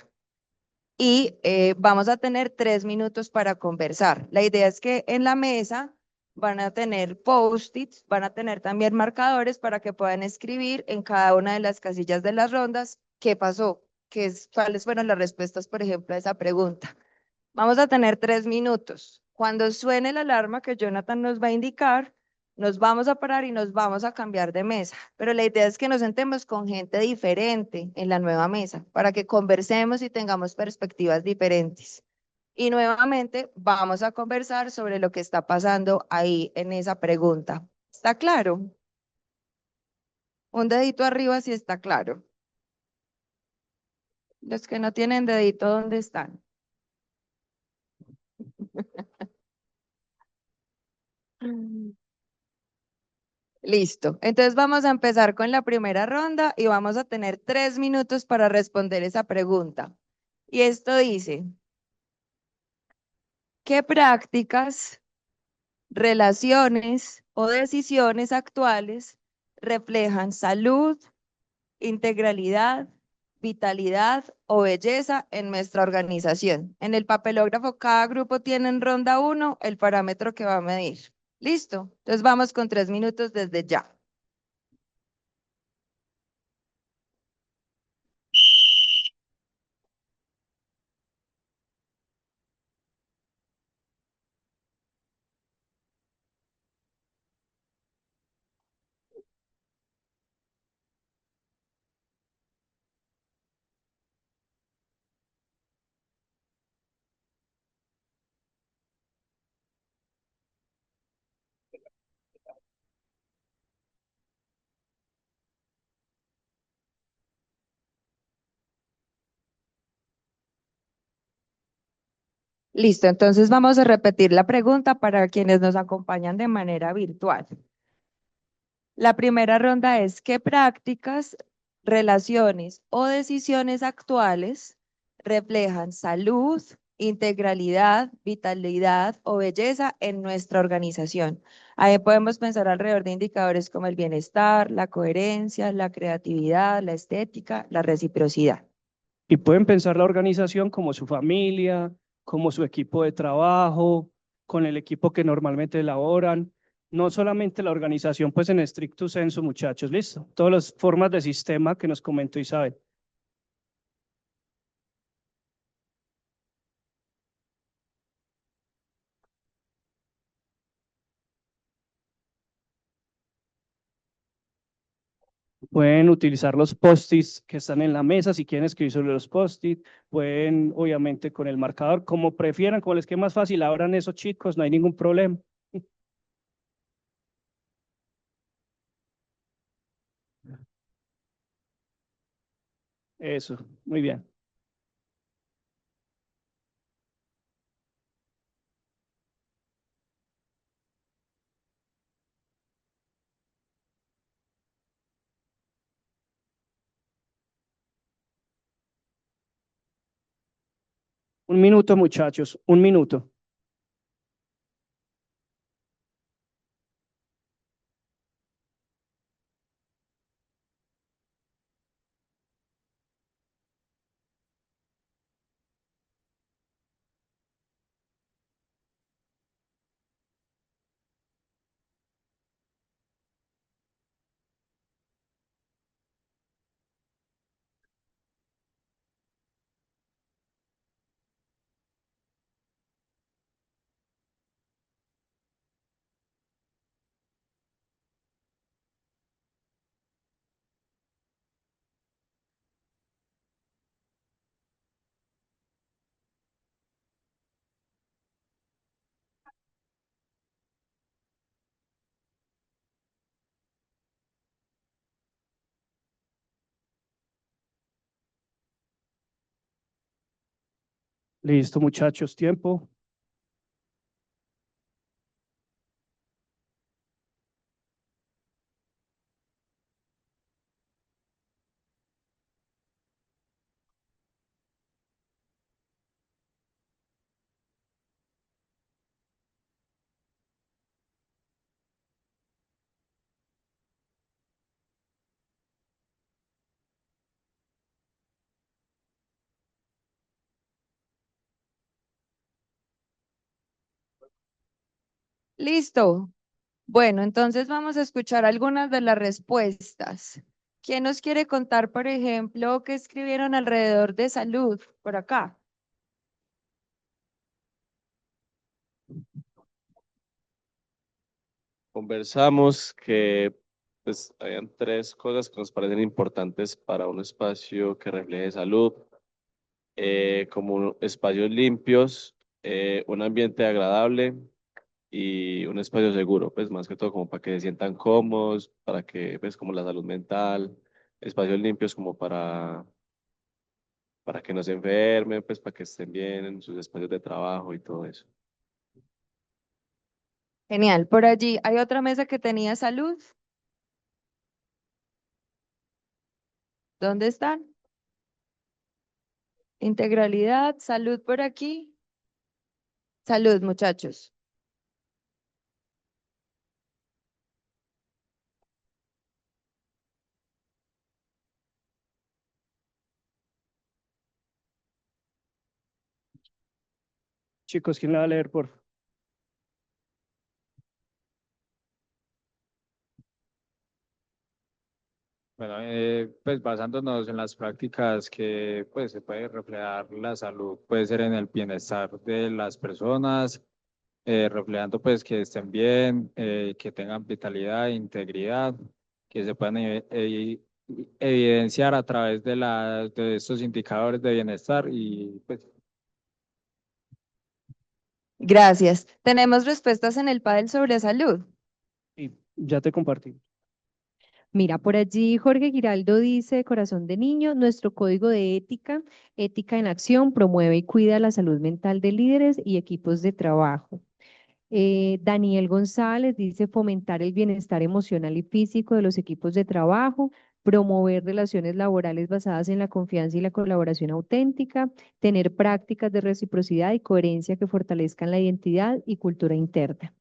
Y vamos a tener 3 minutos para conversar. La idea es que en la mesa van a tener post-its, van a tener también marcadores para que puedan escribir en cada una de las casillas de las rondas qué pasó, cuáles fueron las respuestas, por ejemplo, a esa pregunta. Vamos a tener 3 minutos. Cuando suene la alarma que Jonathan nos va a indicar, nos vamos a parar y nos vamos a cambiar de mesa. Pero la idea es que nos sentemos con gente diferente en la nueva mesa para que conversemos y tengamos perspectivas diferentes. Y nuevamente vamos a conversar sobre lo que está pasando ahí en esa pregunta. ¿Está claro? Un dedito arriba si está claro. Los que no tienen dedito, ¿dónde están? Listo. Entonces vamos a empezar con la primera ronda y vamos a tener 3 minutos para responder esa pregunta. Y esto dice, ¿qué prácticas, relaciones o decisiones actuales reflejan salud, integralidad, vitalidad o belleza en nuestra organización? En el papelógrafo, cada grupo tiene en ronda 1 el parámetro que va a medir. ¿Listo? Entonces vamos con 3 minutos desde ya. Listo, entonces vamos a repetir la pregunta para quienes nos acompañan de manera virtual. La primera ronda es, ¿qué prácticas, relaciones o decisiones actuales reflejan salud, integralidad, vitalidad o belleza en nuestra organización? Ahí podemos pensar alrededor de indicadores como el bienestar, la coherencia, la creatividad, la estética, la reciprocidad. Y pueden pensar la organización como su familia, como su equipo de trabajo, con el equipo que normalmente elaboran. No solamente la organización, pues en estricto sensu, muchachos, listo. Todas las formas de sistema que nos comentó Isabel. Pueden utilizar los post-its que están en la mesa, si quieren escribir sobre los post-its, pueden obviamente con el marcador, como prefieran, como les quede más fácil, abran eso chicos, no hay ningún problema. Eso, muy bien. Un minuto, muchachos, un minuto. Listo, muchachos, tiempo. Listo. Bueno, entonces vamos a escuchar algunas de las respuestas. ¿Quién nos quiere contar, por ejemplo, qué escribieron alrededor de salud por acá? Conversamos que pues habían tres cosas que nos parecen importantes para un espacio que refleje salud, como espacios limpios, un ambiente agradable y un espacio seguro, pues más que todo como para que se sientan cómodos, para que pues como la salud mental, espacios limpios como para que no se enfermen, pues para que estén bien en sus espacios de trabajo y todo eso. Genial. Por allí hay otra mesa que tenía salud. ¿Dónde están? Integralidad, salud por aquí. Salud, muchachos. Chicos, ¿quién la va a leer, por favor? Bueno, pues basándonos en las prácticas que pues se puede reflejar la salud, puede ser en el bienestar de las personas, reflejando pues que estén bien, que tengan vitalidad, integridad, que se puedan evidenciar a través de estos indicadores de bienestar y pues Gracias. Tenemos respuestas en el panel sobre salud. Y ya te compartí. Mira, por allí Jorge Giraldo dice, Corazón de Niño, nuestro código de ética, ética en acción, promueve y cuida la salud mental de líderes y equipos de trabajo. Daniel González dice, fomentar el bienestar emocional y físico de los equipos de trabajo, promover relaciones laborales basadas en la confianza y la colaboración auténtica, tener prácticas de reciprocidad y coherencia que fortalezcan la identidad y cultura interna.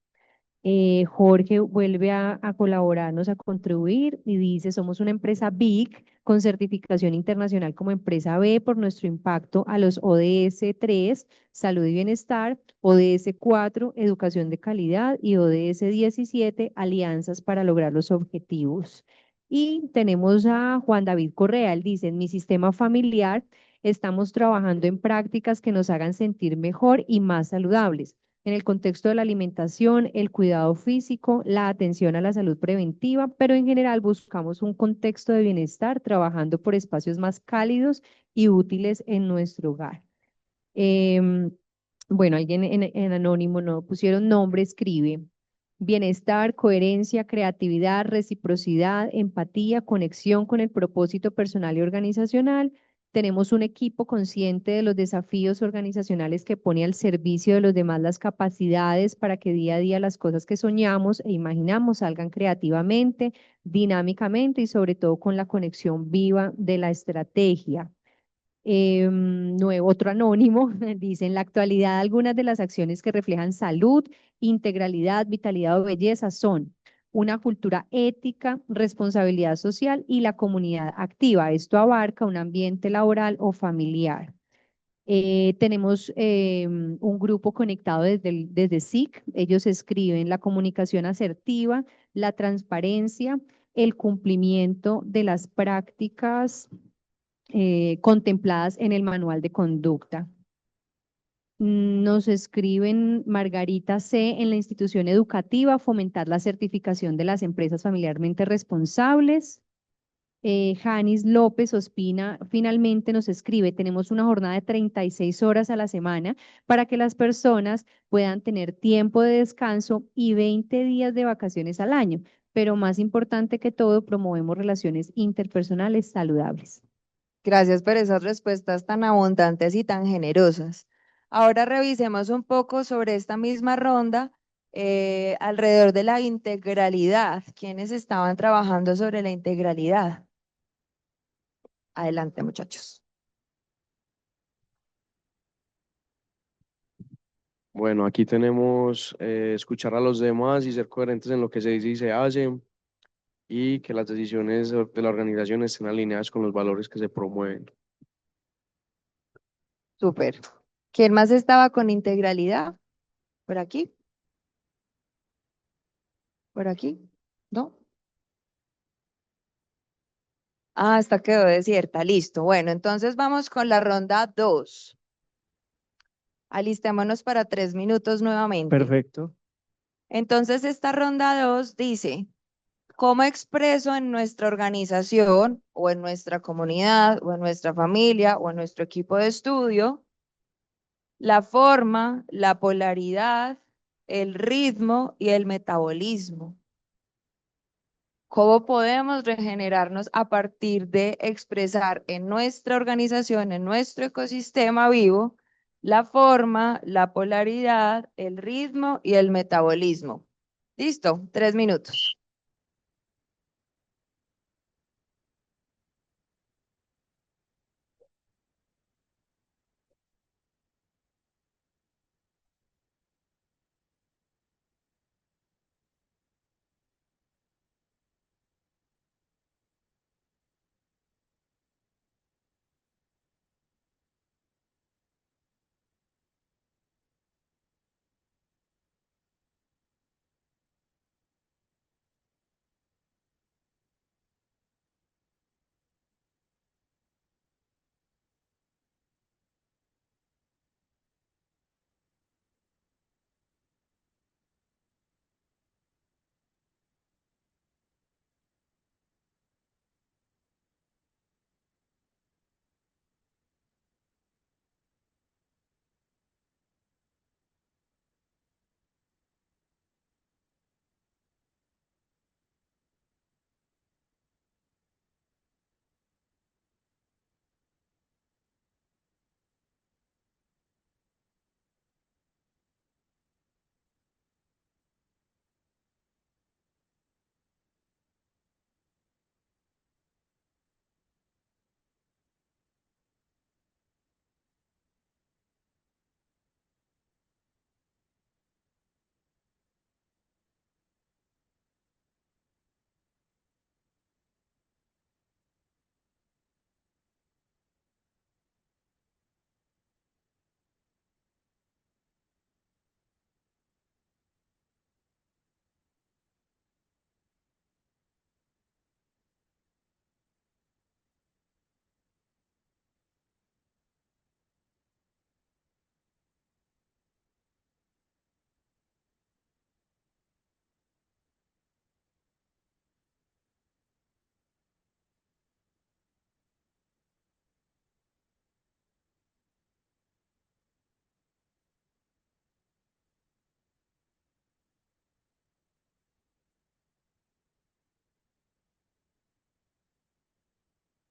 Jorge vuelve a colaborarnos, a contribuir y dice, somos una empresa BIC con certificación internacional como empresa B por nuestro impacto a los ODS 3, salud y bienestar, ODS 4, educación de calidad y ODS 17, alianzas para lograr los objetivos. Y tenemos a Juan David Correa, él dice, en mi sistema familiar estamos trabajando en prácticas que nos hagan sentir mejor y más saludables en el contexto de la alimentación, el cuidado físico, la atención a la salud preventiva, pero en general buscamos un contexto de bienestar trabajando por espacios más cálidos y útiles en nuestro hogar. Bueno, alguien en anónimo no pusieron nombre, escribe. Bienestar, coherencia, creatividad, reciprocidad, empatía, conexión con el propósito personal y organizacional. Tenemos un equipo consciente de los desafíos organizacionales que pone al servicio de los demás las capacidades para que día a día las cosas que soñamos e imaginamos salgan creativamente, dinámicamente y sobre todo con la conexión viva de la estrategia. Otro anónimo dice, en la actualidad algunas de las acciones que reflejan salud, integralidad, vitalidad o belleza son una cultura ética, responsabilidad social y la comunidad activa. Esto abarca un ambiente laboral o familiar. Tenemos un grupo conectado desde SIC. Ellos escriben la comunicación asertiva, la transparencia, el cumplimiento de las prácticas contempladas en el manual de conducta. Nos escriben Margarita C. en la institución educativa, fomentar la certificación de las empresas familiarmente responsables. Janis López Ospina finalmente nos escribe, tenemos una jornada de 36 horas a la semana para que las personas puedan tener tiempo de descanso y 20 días de vacaciones al año, pero más importante que todo, promovemos relaciones interpersonales saludables. Gracias por esas respuestas tan abundantes y tan generosas. Ahora revisemos un poco sobre esta misma ronda alrededor de la integralidad. ¿Quiénes estaban trabajando sobre la integralidad? Adelante, muchachos. Bueno, aquí tenemos escuchar a los demás y ser coherentes en lo que se dice y se hace, y que las decisiones de la organización estén alineadas con los valores que se promueven. Súper. ¿Quién más estaba con integralidad? ¿Por aquí? ¿Por aquí? ¿No? Ah, esta quedó desierta. Listo. Bueno, entonces vamos con la ronda 2. Alistémonos para 3 minutos nuevamente. Perfecto. Entonces, esta ronda 2 dice, ¿cómo expreso en nuestra organización o en nuestra comunidad o en nuestra familia o en nuestro equipo de estudio la forma, la polaridad, el ritmo y el metabolismo? ¿Cómo podemos regenerarnos a partir de expresar en nuestra organización, en nuestro ecosistema vivo, la forma, la polaridad, el ritmo y el metabolismo? Listo, 3 minutos.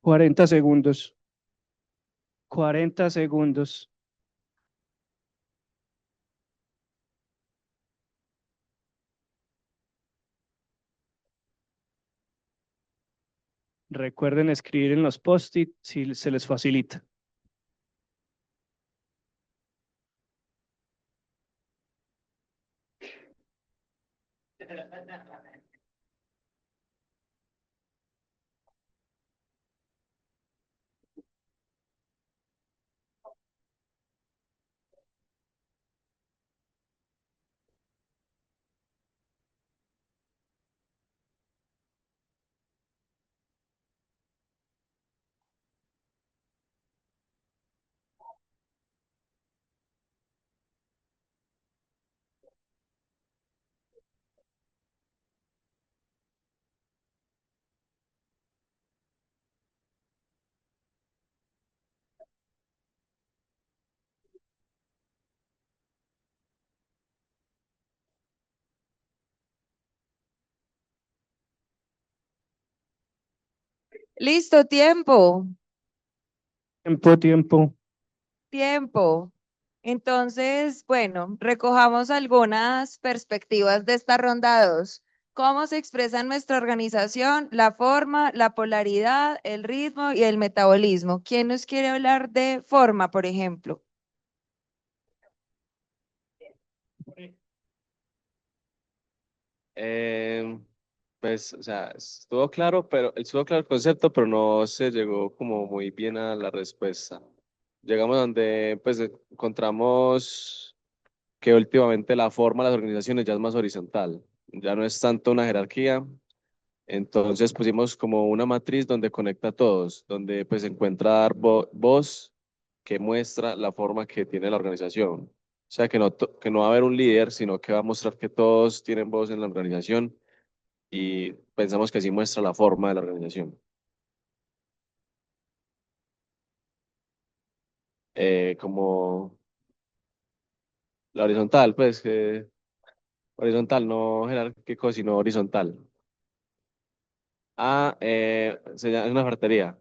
Cuarenta segundos. 40 segundos. Recuerden escribir en los post-it si se les facilita. Listo, tiempo. Tiempo. Tiempo. Entonces, bueno, recojamos algunas perspectivas de esta ronda 2. ¿Cómo se expresa en nuestra organización la forma, la polaridad, el ritmo y el metabolismo? ¿Quién nos quiere hablar de forma, por ejemplo? Pues, o sea, estuvo claro el concepto, pero no se llegó como muy bien a la respuesta. Llegamos donde, pues, encontramos que últimamente la forma de las organizaciones ya es más horizontal, ya no es tanto una jerarquía, entonces pusimos como una matriz donde conecta a todos, donde pues se encuentra dar voz que muestra la forma que tiene la organización. O sea, que no va a haber un líder, sino que va a mostrar que todos tienen voz en la organización y pensamos que así muestra la forma de la organización. Como la horizontal, pues, que horizontal, no jerárquico, sino horizontal. Es una ferretería.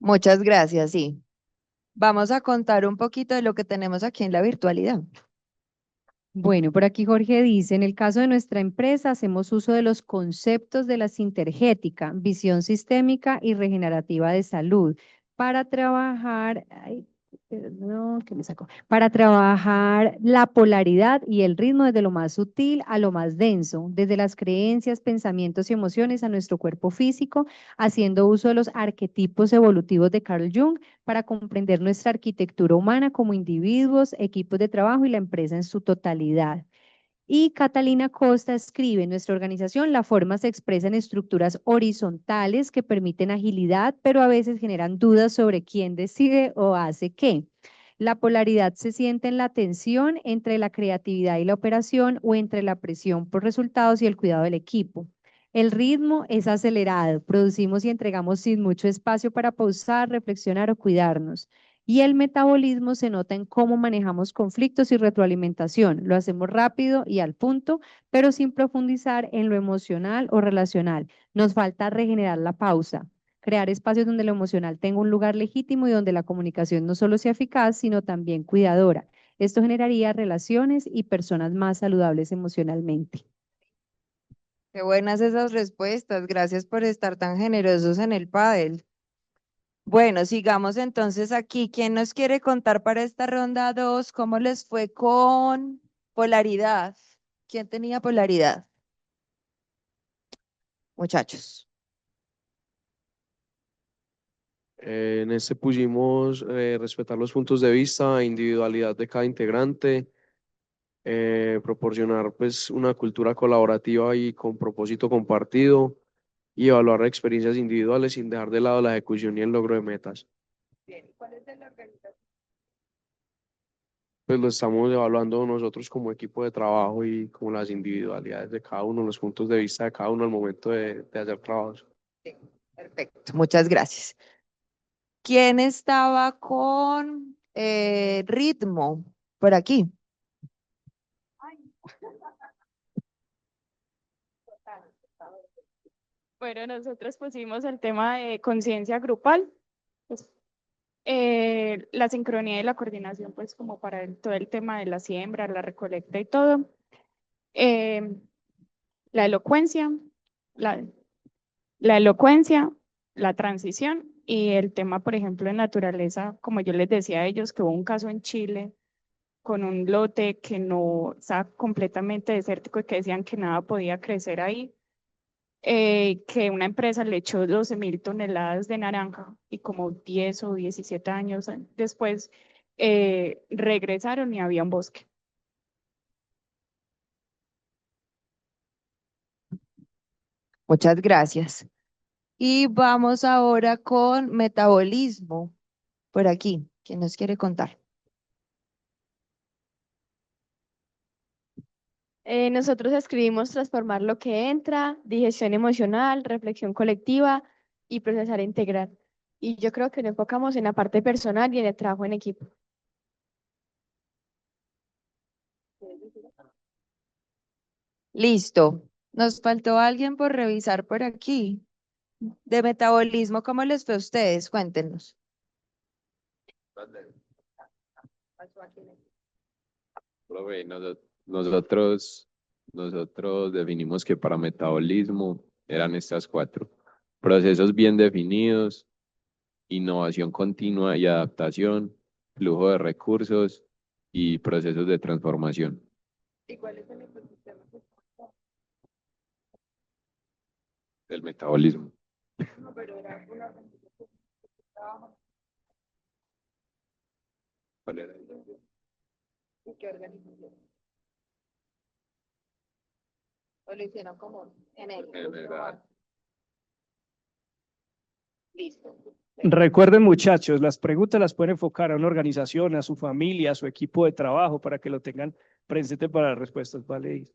Muchas gracias, sí. Vamos a contar un poquito de lo que tenemos aquí en la virtualidad. Bueno, por aquí Jorge dice, en el caso de nuestra empresa hacemos uso de los conceptos de la sintergética, visión sistémica y regenerativa de salud para trabajar, ay, perdón, que me sacó, para trabajar la polaridad y el ritmo desde lo más sutil a lo más denso, desde las creencias, pensamientos y emociones a nuestro cuerpo físico, haciendo uso de los arquetipos evolutivos de Carl Jung para comprender nuestra arquitectura humana como individuos, equipos de trabajo y la empresa en su totalidad. Y Catalina Costa escribe, en nuestra organización la forma se expresa en estructuras horizontales que permiten agilidad, pero a veces generan dudas sobre quién decide o hace qué. La polaridad se siente en la tensión entre la creatividad y la operación o entre la presión por resultados y el cuidado del equipo. El ritmo es acelerado, producimos y entregamos sin mucho espacio para pausar, reflexionar o cuidarnos. Y el metabolismo se nota en cómo manejamos conflictos y retroalimentación. Lo hacemos rápido y al punto, pero sin profundizar en lo emocional o relacional. Nos falta regenerar la pausa, crear espacios donde lo emocional tenga un lugar legítimo y donde la comunicación no solo sea eficaz, sino también cuidadora. Esto generaría relaciones y personas más saludables emocionalmente. Qué buenas esas respuestas. Gracias por estar tan generosos en el pádel. Bueno, sigamos entonces aquí. ¿Quién nos quiere contar para esta ronda 2 cómo les fue con polaridad? ¿Quién tenía polaridad? Muchachos. En este pusimos respetar los puntos de vista, individualidad de cada integrante, proporcionar pues una cultura colaborativa y con propósito compartido y evaluar experiencias individuales sin dejar de lado la ejecución y el logro de metas. ¿Cuál es de la organización? Pues lo estamos evaluando nosotros como equipo de trabajo y como las individualidades de cada uno, los puntos de vista de cada uno al momento de hacer trabajos. Perfecto, muchas gracias. ¿Quién estaba con ritmo por aquí? Bueno, nosotros pusimos el tema de conciencia grupal, pues, la sincronía y la coordinación, pues como para todo el tema de la siembra, la recolecta y todo. La elocuencia, la, la elocuencia, la transición y el tema, por ejemplo, de naturaleza, como yo les decía a ellos, que hubo un caso en Chile con un lote que no está completamente desértico y que decían que nada podía crecer ahí, que una empresa le echó 12.000 toneladas de naranja y como 10 o 17 años después regresaron y había un bosque. Muchas gracias. Y vamos ahora con metabolismo. Por aquí, ¿quién nos quiere contar? Nosotros escribimos transformar lo que entra, digestión emocional, reflexión colectiva y procesar e integrar. Y yo creo que nos enfocamos en la parte personal y en el trabajo en equipo. Listo. Nos faltó alguien por revisar por aquí. De metabolismo, ¿cómo les fue a ustedes? Cuéntenos. Profe, nosotros definimos que para metabolismo eran estas 4: procesos bien definidos, innovación continua y adaptación, flujo de recursos y procesos de transformación. ¿Y cuál es el ecosistema Del metabolismo. No, pero era una organización que trabaja. ¿Cuál era? ¿Y qué organización? ¿O lo hicieron como en el Listo. Recuerden, muchachos, las preguntas las pueden enfocar a una organización, a su familia, a su equipo de trabajo, para que lo tengan presente para las respuestas, ¿vale?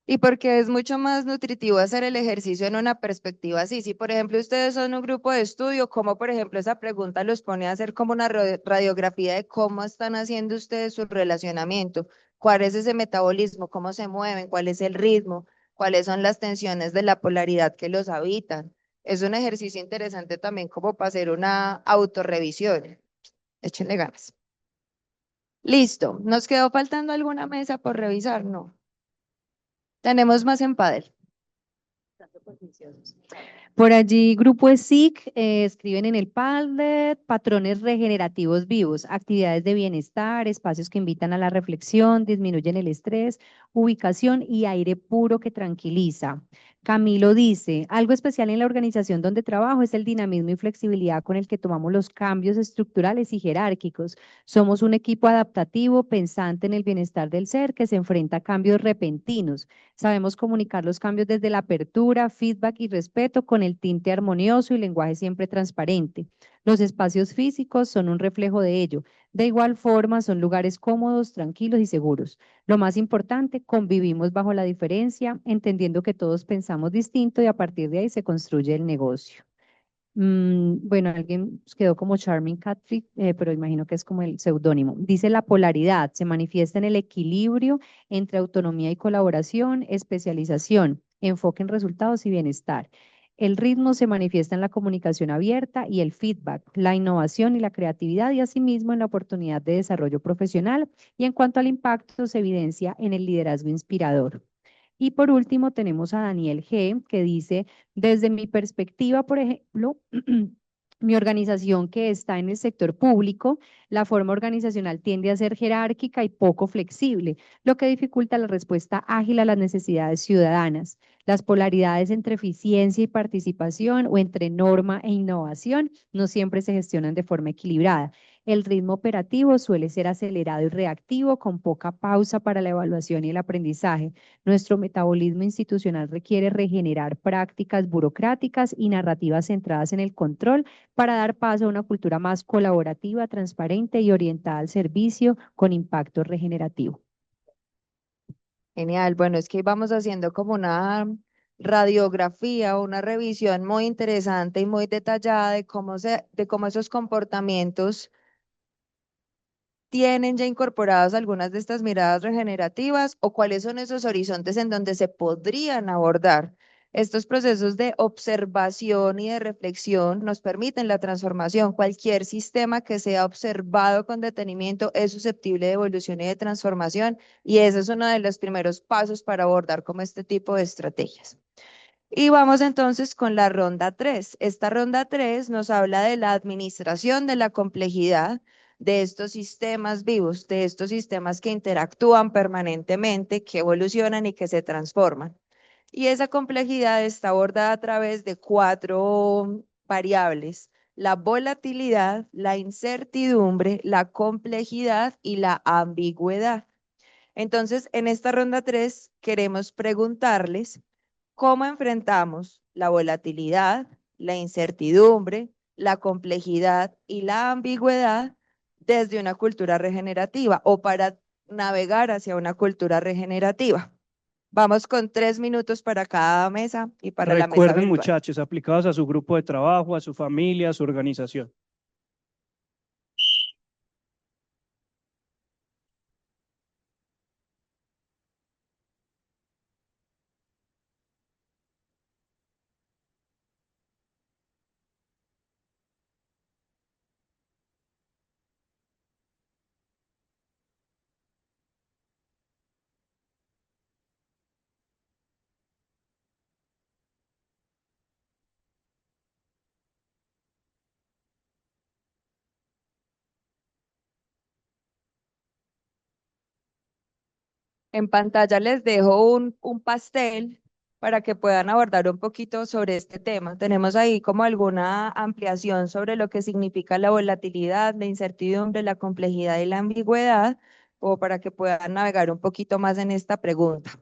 Y porque es mucho más nutritivo hacer el ejercicio en una perspectiva así. Si, por ejemplo, ustedes son un grupo de estudio, ¿cómo, por ejemplo, esa pregunta los pone a hacer como una radiografía de cómo están haciendo ustedes su relacionamiento? ¿Cuál es ese metabolismo? ¿Cómo se mueven? ¿Cuál es el ritmo? ¿Cuáles son las tensiones de la polaridad que los habitan? Es un ejercicio interesante también como para hacer una autorrevisión. Échenle ganas. Listo. ¿Nos quedó faltando alguna mesa por revisar? No. Tenemos más en Padel. Por allí, Grupo ESIC escriben en el Padlet patrones regenerativos vivos, actividades de bienestar, espacios que invitan a la reflexión, disminuyen el estrés, ubicación y aire puro que tranquiliza. Camilo dice, algo especial en la organización donde trabajo es el dinamismo y flexibilidad con el que tomamos los cambios estructurales y jerárquicos. Somos un equipo adaptativo, pensante en el bienestar del ser, que se enfrenta a cambios repentinos. Sabemos comunicar los cambios desde la apertura, feedback y respeto con el tinte armonioso y lenguaje siempre transparente. Los espacios físicos son un reflejo de ello. De igual forma, son lugares cómodos, tranquilos y seguros. Lo más importante, convivimos bajo la diferencia, entendiendo que todos pensamos distinto y a partir de ahí se construye el negocio. Bueno, alguien quedó como Charming Catfish, pero imagino que es como el seudónimo. Dice la polaridad, se manifiesta en el equilibrio entre autonomía y colaboración, especialización, enfoque en resultados y bienestar. El ritmo se manifiesta en la comunicación abierta y el feedback, la innovación y la creatividad y asimismo en la oportunidad de desarrollo profesional. Y en cuanto al impacto, se evidencia en el liderazgo inspirador. Y por último tenemos a Daniel G., que dice, desde mi perspectiva, por ejemplo, mi organización que está en el sector público, la forma organizacional tiende a ser jerárquica y poco flexible, lo que dificulta la respuesta ágil a las necesidades ciudadanas. Las polaridades entre eficiencia y participación o entre norma e innovación no siempre se gestionan de forma equilibrada. El ritmo operativo suele ser acelerado y reactivo, con poca pausa para la evaluación y el aprendizaje. Nuestro metabolismo institucional requiere regenerar prácticas burocráticas y narrativas centradas en el control para dar paso a una cultura más colaborativa, transparente y orientada al servicio con impacto regenerativo. Genial. Bueno, es que vamos haciendo como una radiografía o una revisión muy interesante y muy detallada de cómo esos comportamientos tienen ya incorporadas algunas de estas miradas regenerativas o cuáles son esos horizontes en donde se podrían abordar. Estos procesos de observación y de reflexión nos permiten la transformación. Cualquier sistema que sea observado con detenimiento es susceptible de evolución y de transformación, y ese es uno de los primeros pasos para abordar como este tipo de estrategias. Y vamos entonces con la ronda 3. Esta ronda 3 nos habla de la administración de la complejidad, de estos sistemas vivos, de estos sistemas que interactúan permanentemente, que evolucionan y que se transforman. Y esa complejidad está abordada a través de 4 variables: la volatilidad, la incertidumbre, la complejidad y la ambigüedad. Entonces, en esta ronda 3 queremos preguntarles cómo enfrentamos la volatilidad, la incertidumbre, la complejidad y la ambigüedad desde una cultura regenerativa o para navegar hacia una cultura regenerativa. Vamos con 3 minutos para cada mesa y para la mesa Recuerden, virtual. muchachos, aplicados a su grupo de trabajo, a su familia, a su organización. En pantalla les dejo un pastel para que puedan abordar un poquito sobre este tema. Tenemos ahí como alguna ampliación sobre lo que significa la volatilidad, la incertidumbre, la complejidad y la ambigüedad, o para que puedan navegar un poquito más en esta pregunta.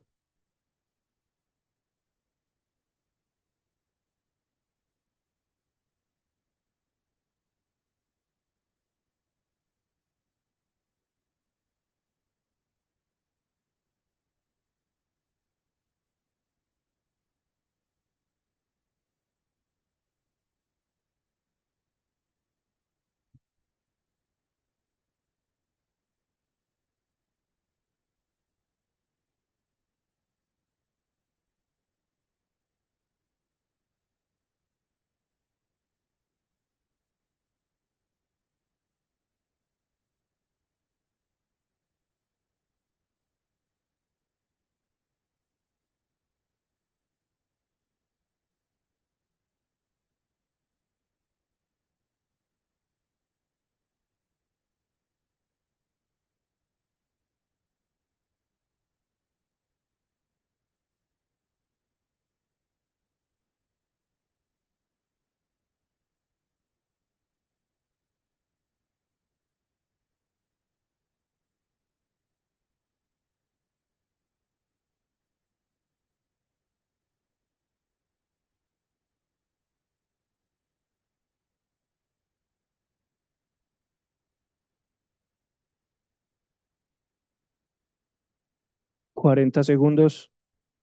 Cuarenta segundos.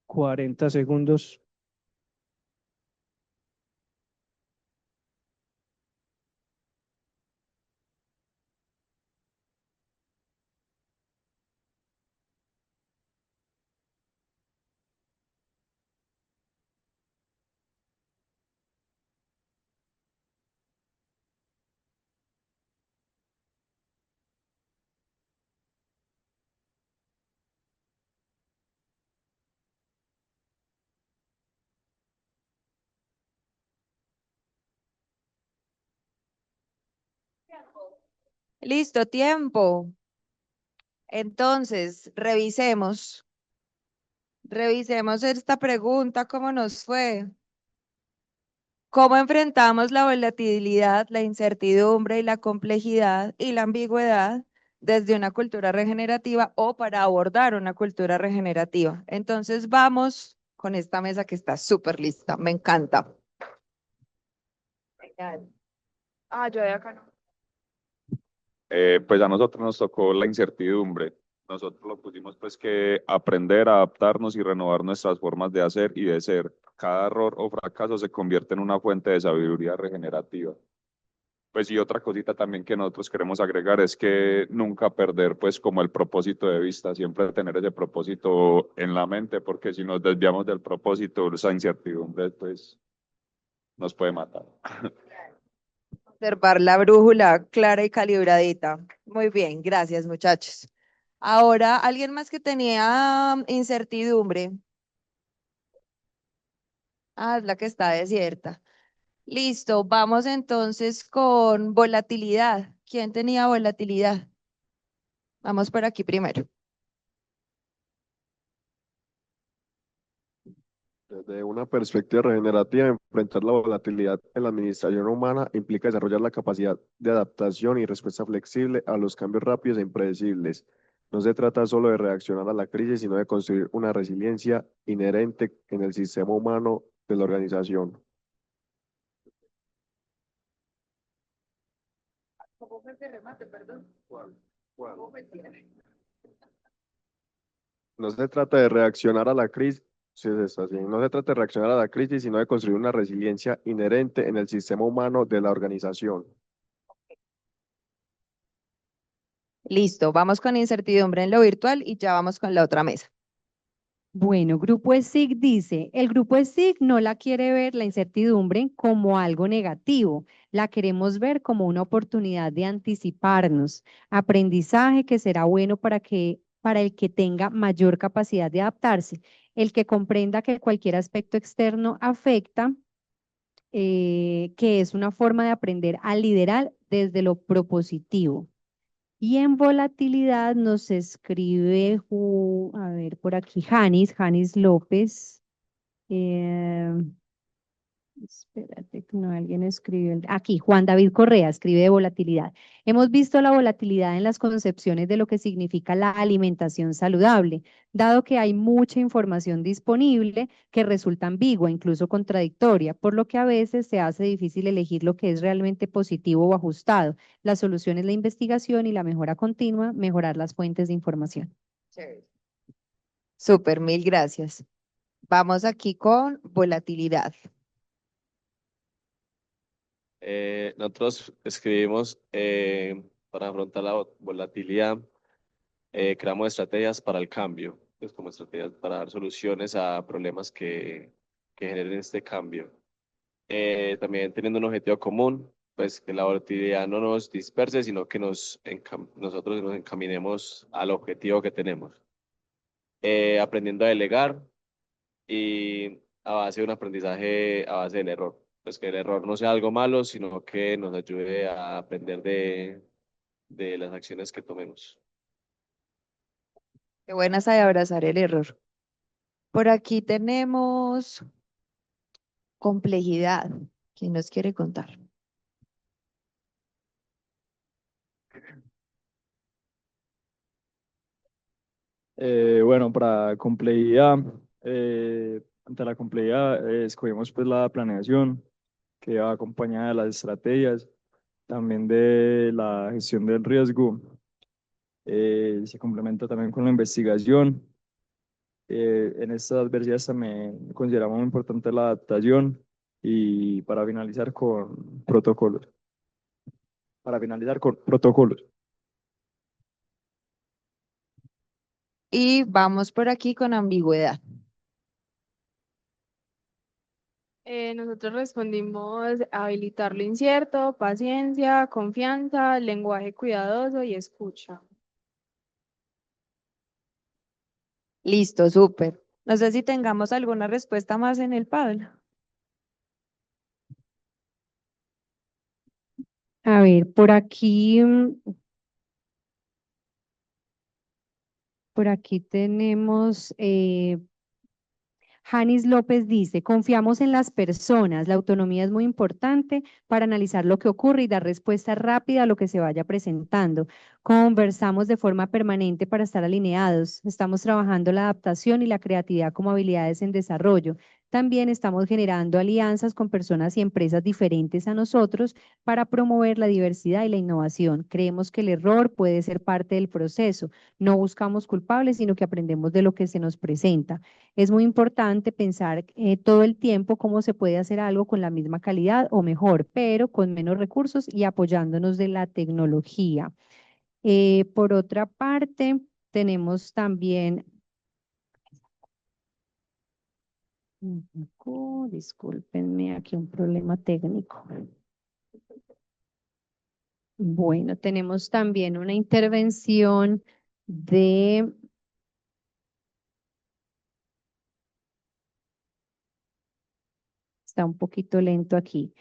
40 segundos. Listo, tiempo. Entonces, revisemos esta pregunta, ¿cómo nos fue? ¿Cómo enfrentamos la volatilidad, la incertidumbre y la complejidad y la ambigüedad desde una cultura regenerativa o para abordar una cultura regenerativa? Entonces vamos con esta mesa que está súper lista, me encanta. Yo de acá no. Pues a nosotros nos tocó la incertidumbre. Nosotros lo pusimos pues que aprender a adaptarnos y renovar nuestras formas de hacer y de ser. Cada error o fracaso se convierte en una fuente de sabiduría regenerativa. Pues y otra cosita también que nosotros queremos agregar es que nunca perder pues como el propósito de vista, siempre tener ese propósito en la mente, porque si nos desviamos del propósito, esa incertidumbre pues nos puede matar. Observar la brújula clara y calibradita. Muy bien, gracias muchachos. Ahora, ¿alguien más que tenía incertidumbre? Es la que está desierta. Listo, vamos entonces con volatilidad. ¿Quién tenía volatilidad? Vamos por aquí primero. Desde una perspectiva regenerativa, enfrentar la volatilidad en la administración humana implica desarrollar la capacidad de adaptación y respuesta flexible a los cambios rápidos e impredecibles. No se trata solo de reaccionar a la crisis, sino de construir una resiliencia inherente en el sistema humano de la organización. ¿Cómo fue ese remate, perdón? ¿Cómo fue el cierre? No se trata de reaccionar a la crisis, sí, es así. No se trata de reaccionar a la crisis, sino de construir una resiliencia inherente en el sistema humano de la organización. Listo, vamos con incertidumbre en lo virtual y ya vamos con la otra mesa. Bueno, Grupo ESIG dice, el Grupo ESIG no la quiere ver la incertidumbre como algo negativo, la queremos ver como una oportunidad de anticiparnos, aprendizaje que será bueno para el que tenga mayor capacidad de adaptarse, el que comprenda que cualquier aspecto externo afecta, que es una forma de aprender a liderar desde lo propositivo. Y en volatilidad nos escribe, a ver, por aquí, Janis López. Eh, Espérate, que no, alguien escribió. Aquí, Juan David Correa escribe de volatilidad. Hemos visto la volatilidad en las concepciones de lo que significa la alimentación saludable, dado que hay mucha información disponible que resulta ambigua, incluso contradictoria, por lo que a veces se hace difícil elegir lo que es realmente positivo o ajustado. La solución es la investigación y la mejora continua, mejorar las fuentes de información. Súper, mil gracias. Vamos aquí con volatilidad. Nosotros escribimos para afrontar la volatilidad, creamos estrategias para el cambio, pues como estrategias para dar soluciones a problemas que generen este cambio. También teniendo un objetivo común, pues que la volatilidad no nos disperse, sino que nosotros nos encaminemos al objetivo que tenemos. Aprendiendo a delegar y a base de un aprendizaje a base del error. Pues que el error no sea algo malo, sino que nos ayude a aprender de las acciones que tomemos. Qué buena sabe abrazar el error. Por aquí tenemos complejidad. ¿Quién nos quiere contar? Bueno, para complejidad, ante la complejidad escogimos pues la planeación que va acompañada de las estrategias, también de la gestión del riesgo, se complementa también con la investigación. En estas adversidades también consideramos muy importante la adaptación y para finalizar con protocolos. Y vamos por aquí con ambigüedad. Nosotros respondimos habilitar lo incierto, paciencia, confianza, lenguaje cuidadoso y escucha. Listo, súper. No sé si tengamos alguna respuesta más en el Pablo. A ver, por aquí tenemos, Janis López dice, confiamos en las personas, la autonomía es muy importante para analizar lo que ocurre y dar respuesta rápida a lo que se vaya presentando. Conversamos de forma permanente para estar alineados, estamos trabajando la adaptación y la creatividad como habilidades en desarrollo. También estamos generando alianzas con personas y empresas diferentes a nosotros para promover la diversidad y la innovación. Creemos que el error puede ser parte del proceso. No buscamos culpables, sino que aprendemos de lo que se nos presenta. Es muy importante pensar todo el tiempo cómo se puede hacer algo con la misma calidad o mejor, pero con menos recursos y apoyándonos de la tecnología. Por otra parte, tenemos también, discúlpenme, aquí un problema técnico. Bueno, tenemos también una intervención de... Está un poquito lento aquí.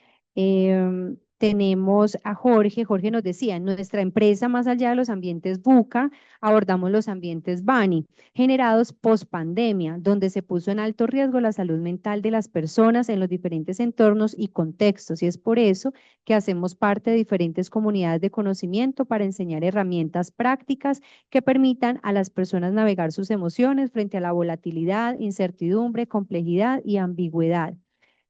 tenemos a Jorge. Jorge nos decía, en nuestra empresa, más allá de los ambientes VUCA, abordamos los ambientes BANI, generados post pandemia, donde se puso en alto riesgo la salud mental de las personas en los diferentes entornos y contextos. Y es por eso que hacemos parte de diferentes comunidades de conocimiento para enseñar herramientas prácticas que permitan a las personas navegar sus emociones frente a la volatilidad, incertidumbre, complejidad y ambigüedad.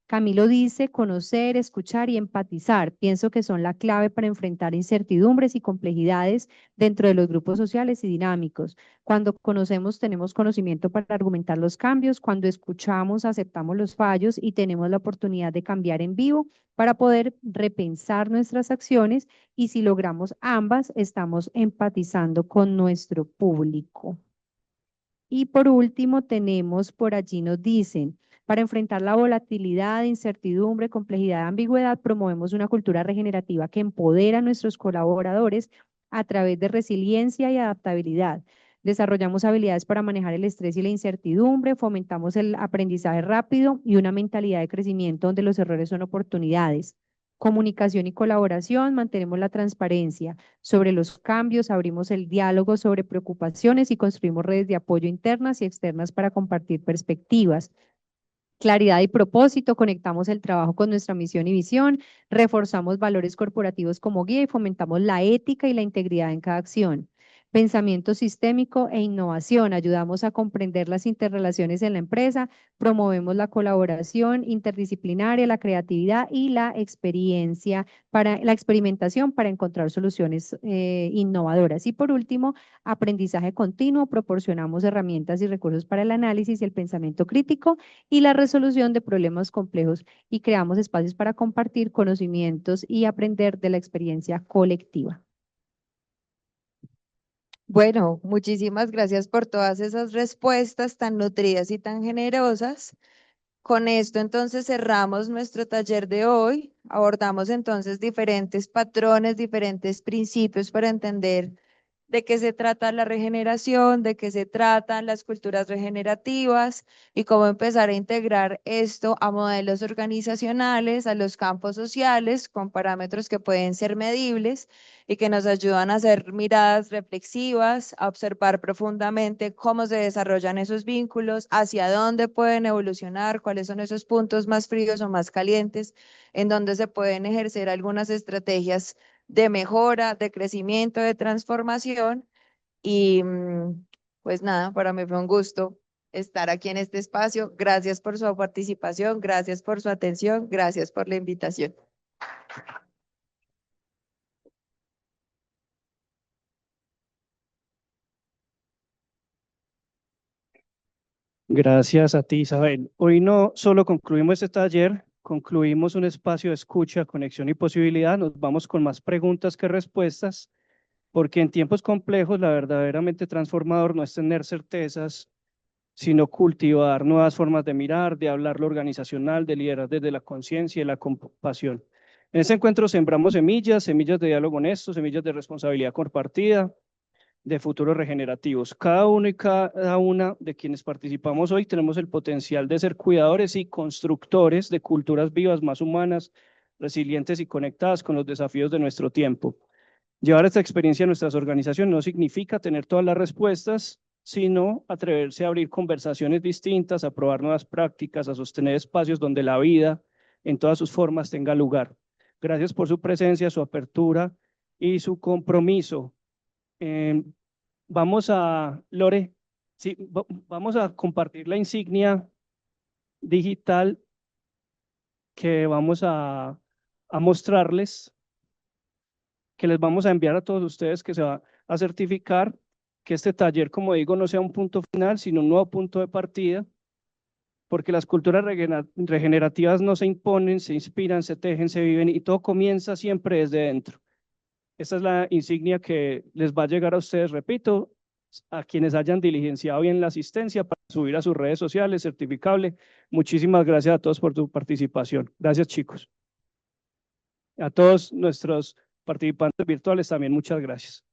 Camilo dice, conocer, escuchar y empatizar. Pienso que son la clave para enfrentar incertidumbres y complejidades dentro de los grupos sociales y dinámicos. Cuando conocemos, tenemos conocimiento para argumentar los cambios. Cuando escuchamos, aceptamos los fallos y tenemos la oportunidad de cambiar en vivo para poder repensar nuestras acciones. Y si logramos ambas, estamos empatizando con nuestro público. Y por último, tenemos por allí nos dicen, para enfrentar la volatilidad, incertidumbre, complejidad, ambigüedad, promovemos una cultura regenerativa que empodera a nuestros colaboradores a través de resiliencia y adaptabilidad. Desarrollamos habilidades para manejar el estrés y la incertidumbre, fomentamos el aprendizaje rápido y una mentalidad de crecimiento donde los errores son oportunidades. Comunicación y colaboración, mantenemos la transparencia sobre los cambios, abrimos el diálogo sobre preocupaciones y construimos redes de apoyo internas y externas para compartir perspectivas. Claridad y propósito, conectamos el trabajo con nuestra misión y visión, reforzamos valores corporativos como guía y fomentamos la ética y la integridad en cada acción. Pensamiento sistémico e innovación, ayudamos a comprender las interrelaciones en la empresa, promovemos la colaboración interdisciplinaria, la creatividad y la experimentación para encontrar soluciones innovadoras. Y por último, aprendizaje continuo, proporcionamos herramientas y recursos para el análisis y el pensamiento crítico y la resolución de problemas complejos y creamos espacios para compartir conocimientos y aprender de la experiencia colectiva. Bueno, muchísimas gracias por todas esas respuestas tan nutridas y tan generosas. Con esto entonces cerramos nuestro taller de hoy. Abordamos entonces diferentes patrones, diferentes principios para entender de qué se trata la regeneración, de qué se tratan las culturas regenerativas y cómo empezar a integrar esto a modelos organizacionales, a los campos sociales, con parámetros que pueden ser medibles y que nos ayudan a hacer miradas reflexivas, a observar profundamente cómo se desarrollan esos vínculos, hacia dónde pueden evolucionar, cuáles son esos puntos más fríos o más calientes, en donde se pueden ejercer algunas estrategias de mejora, de crecimiento, de transformación. Y pues nada, para mí fue un gusto estar aquí en este espacio. Gracias por su participación, gracias por su atención, gracias por la invitación. Gracias a ti, Isabel. Hoy no solo concluimos este taller, concluimos un espacio de escucha, conexión y posibilidad. Nos vamos con más preguntas que respuestas, porque en tiempos complejos la verdaderamente transformador no es tener certezas, sino cultivar nuevas formas de mirar, de hablar lo organizacional, de liderar desde la conciencia y la compasión. En este encuentro sembramos semillas, semillas de diálogo honesto, semillas de responsabilidad compartida, de futuros regenerativos. Cada uno y cada una de quienes participamos hoy tenemos el potencial de ser cuidadores y constructores de culturas vivas más humanas, resilientes y conectadas con los desafíos de nuestro tiempo. Llevar esta experiencia a nuestras organizaciones no significa tener todas las respuestas, sino atreverse a abrir conversaciones distintas, a probar nuevas prácticas, a sostener espacios donde la vida en todas sus formas tenga lugar. Gracias por su presencia, su apertura y su compromiso. Vamos a, Lore, sí, vamos a compartir la insignia digital que vamos a mostrarles, que les vamos a enviar a todos ustedes, que se va a certificar que este taller, como digo, no sea un punto final, sino un nuevo punto de partida, porque las culturas regenerativas no se imponen, se inspiran, se tejen, se viven y todo comienza siempre desde dentro. Esta es la insignia que les va a llegar a ustedes, repito, a quienes hayan diligenciado bien la asistencia para subir a sus redes sociales, certificable. Muchísimas gracias a todos por su participación. Gracias, chicos. A todos nuestros participantes virtuales también, muchas gracias.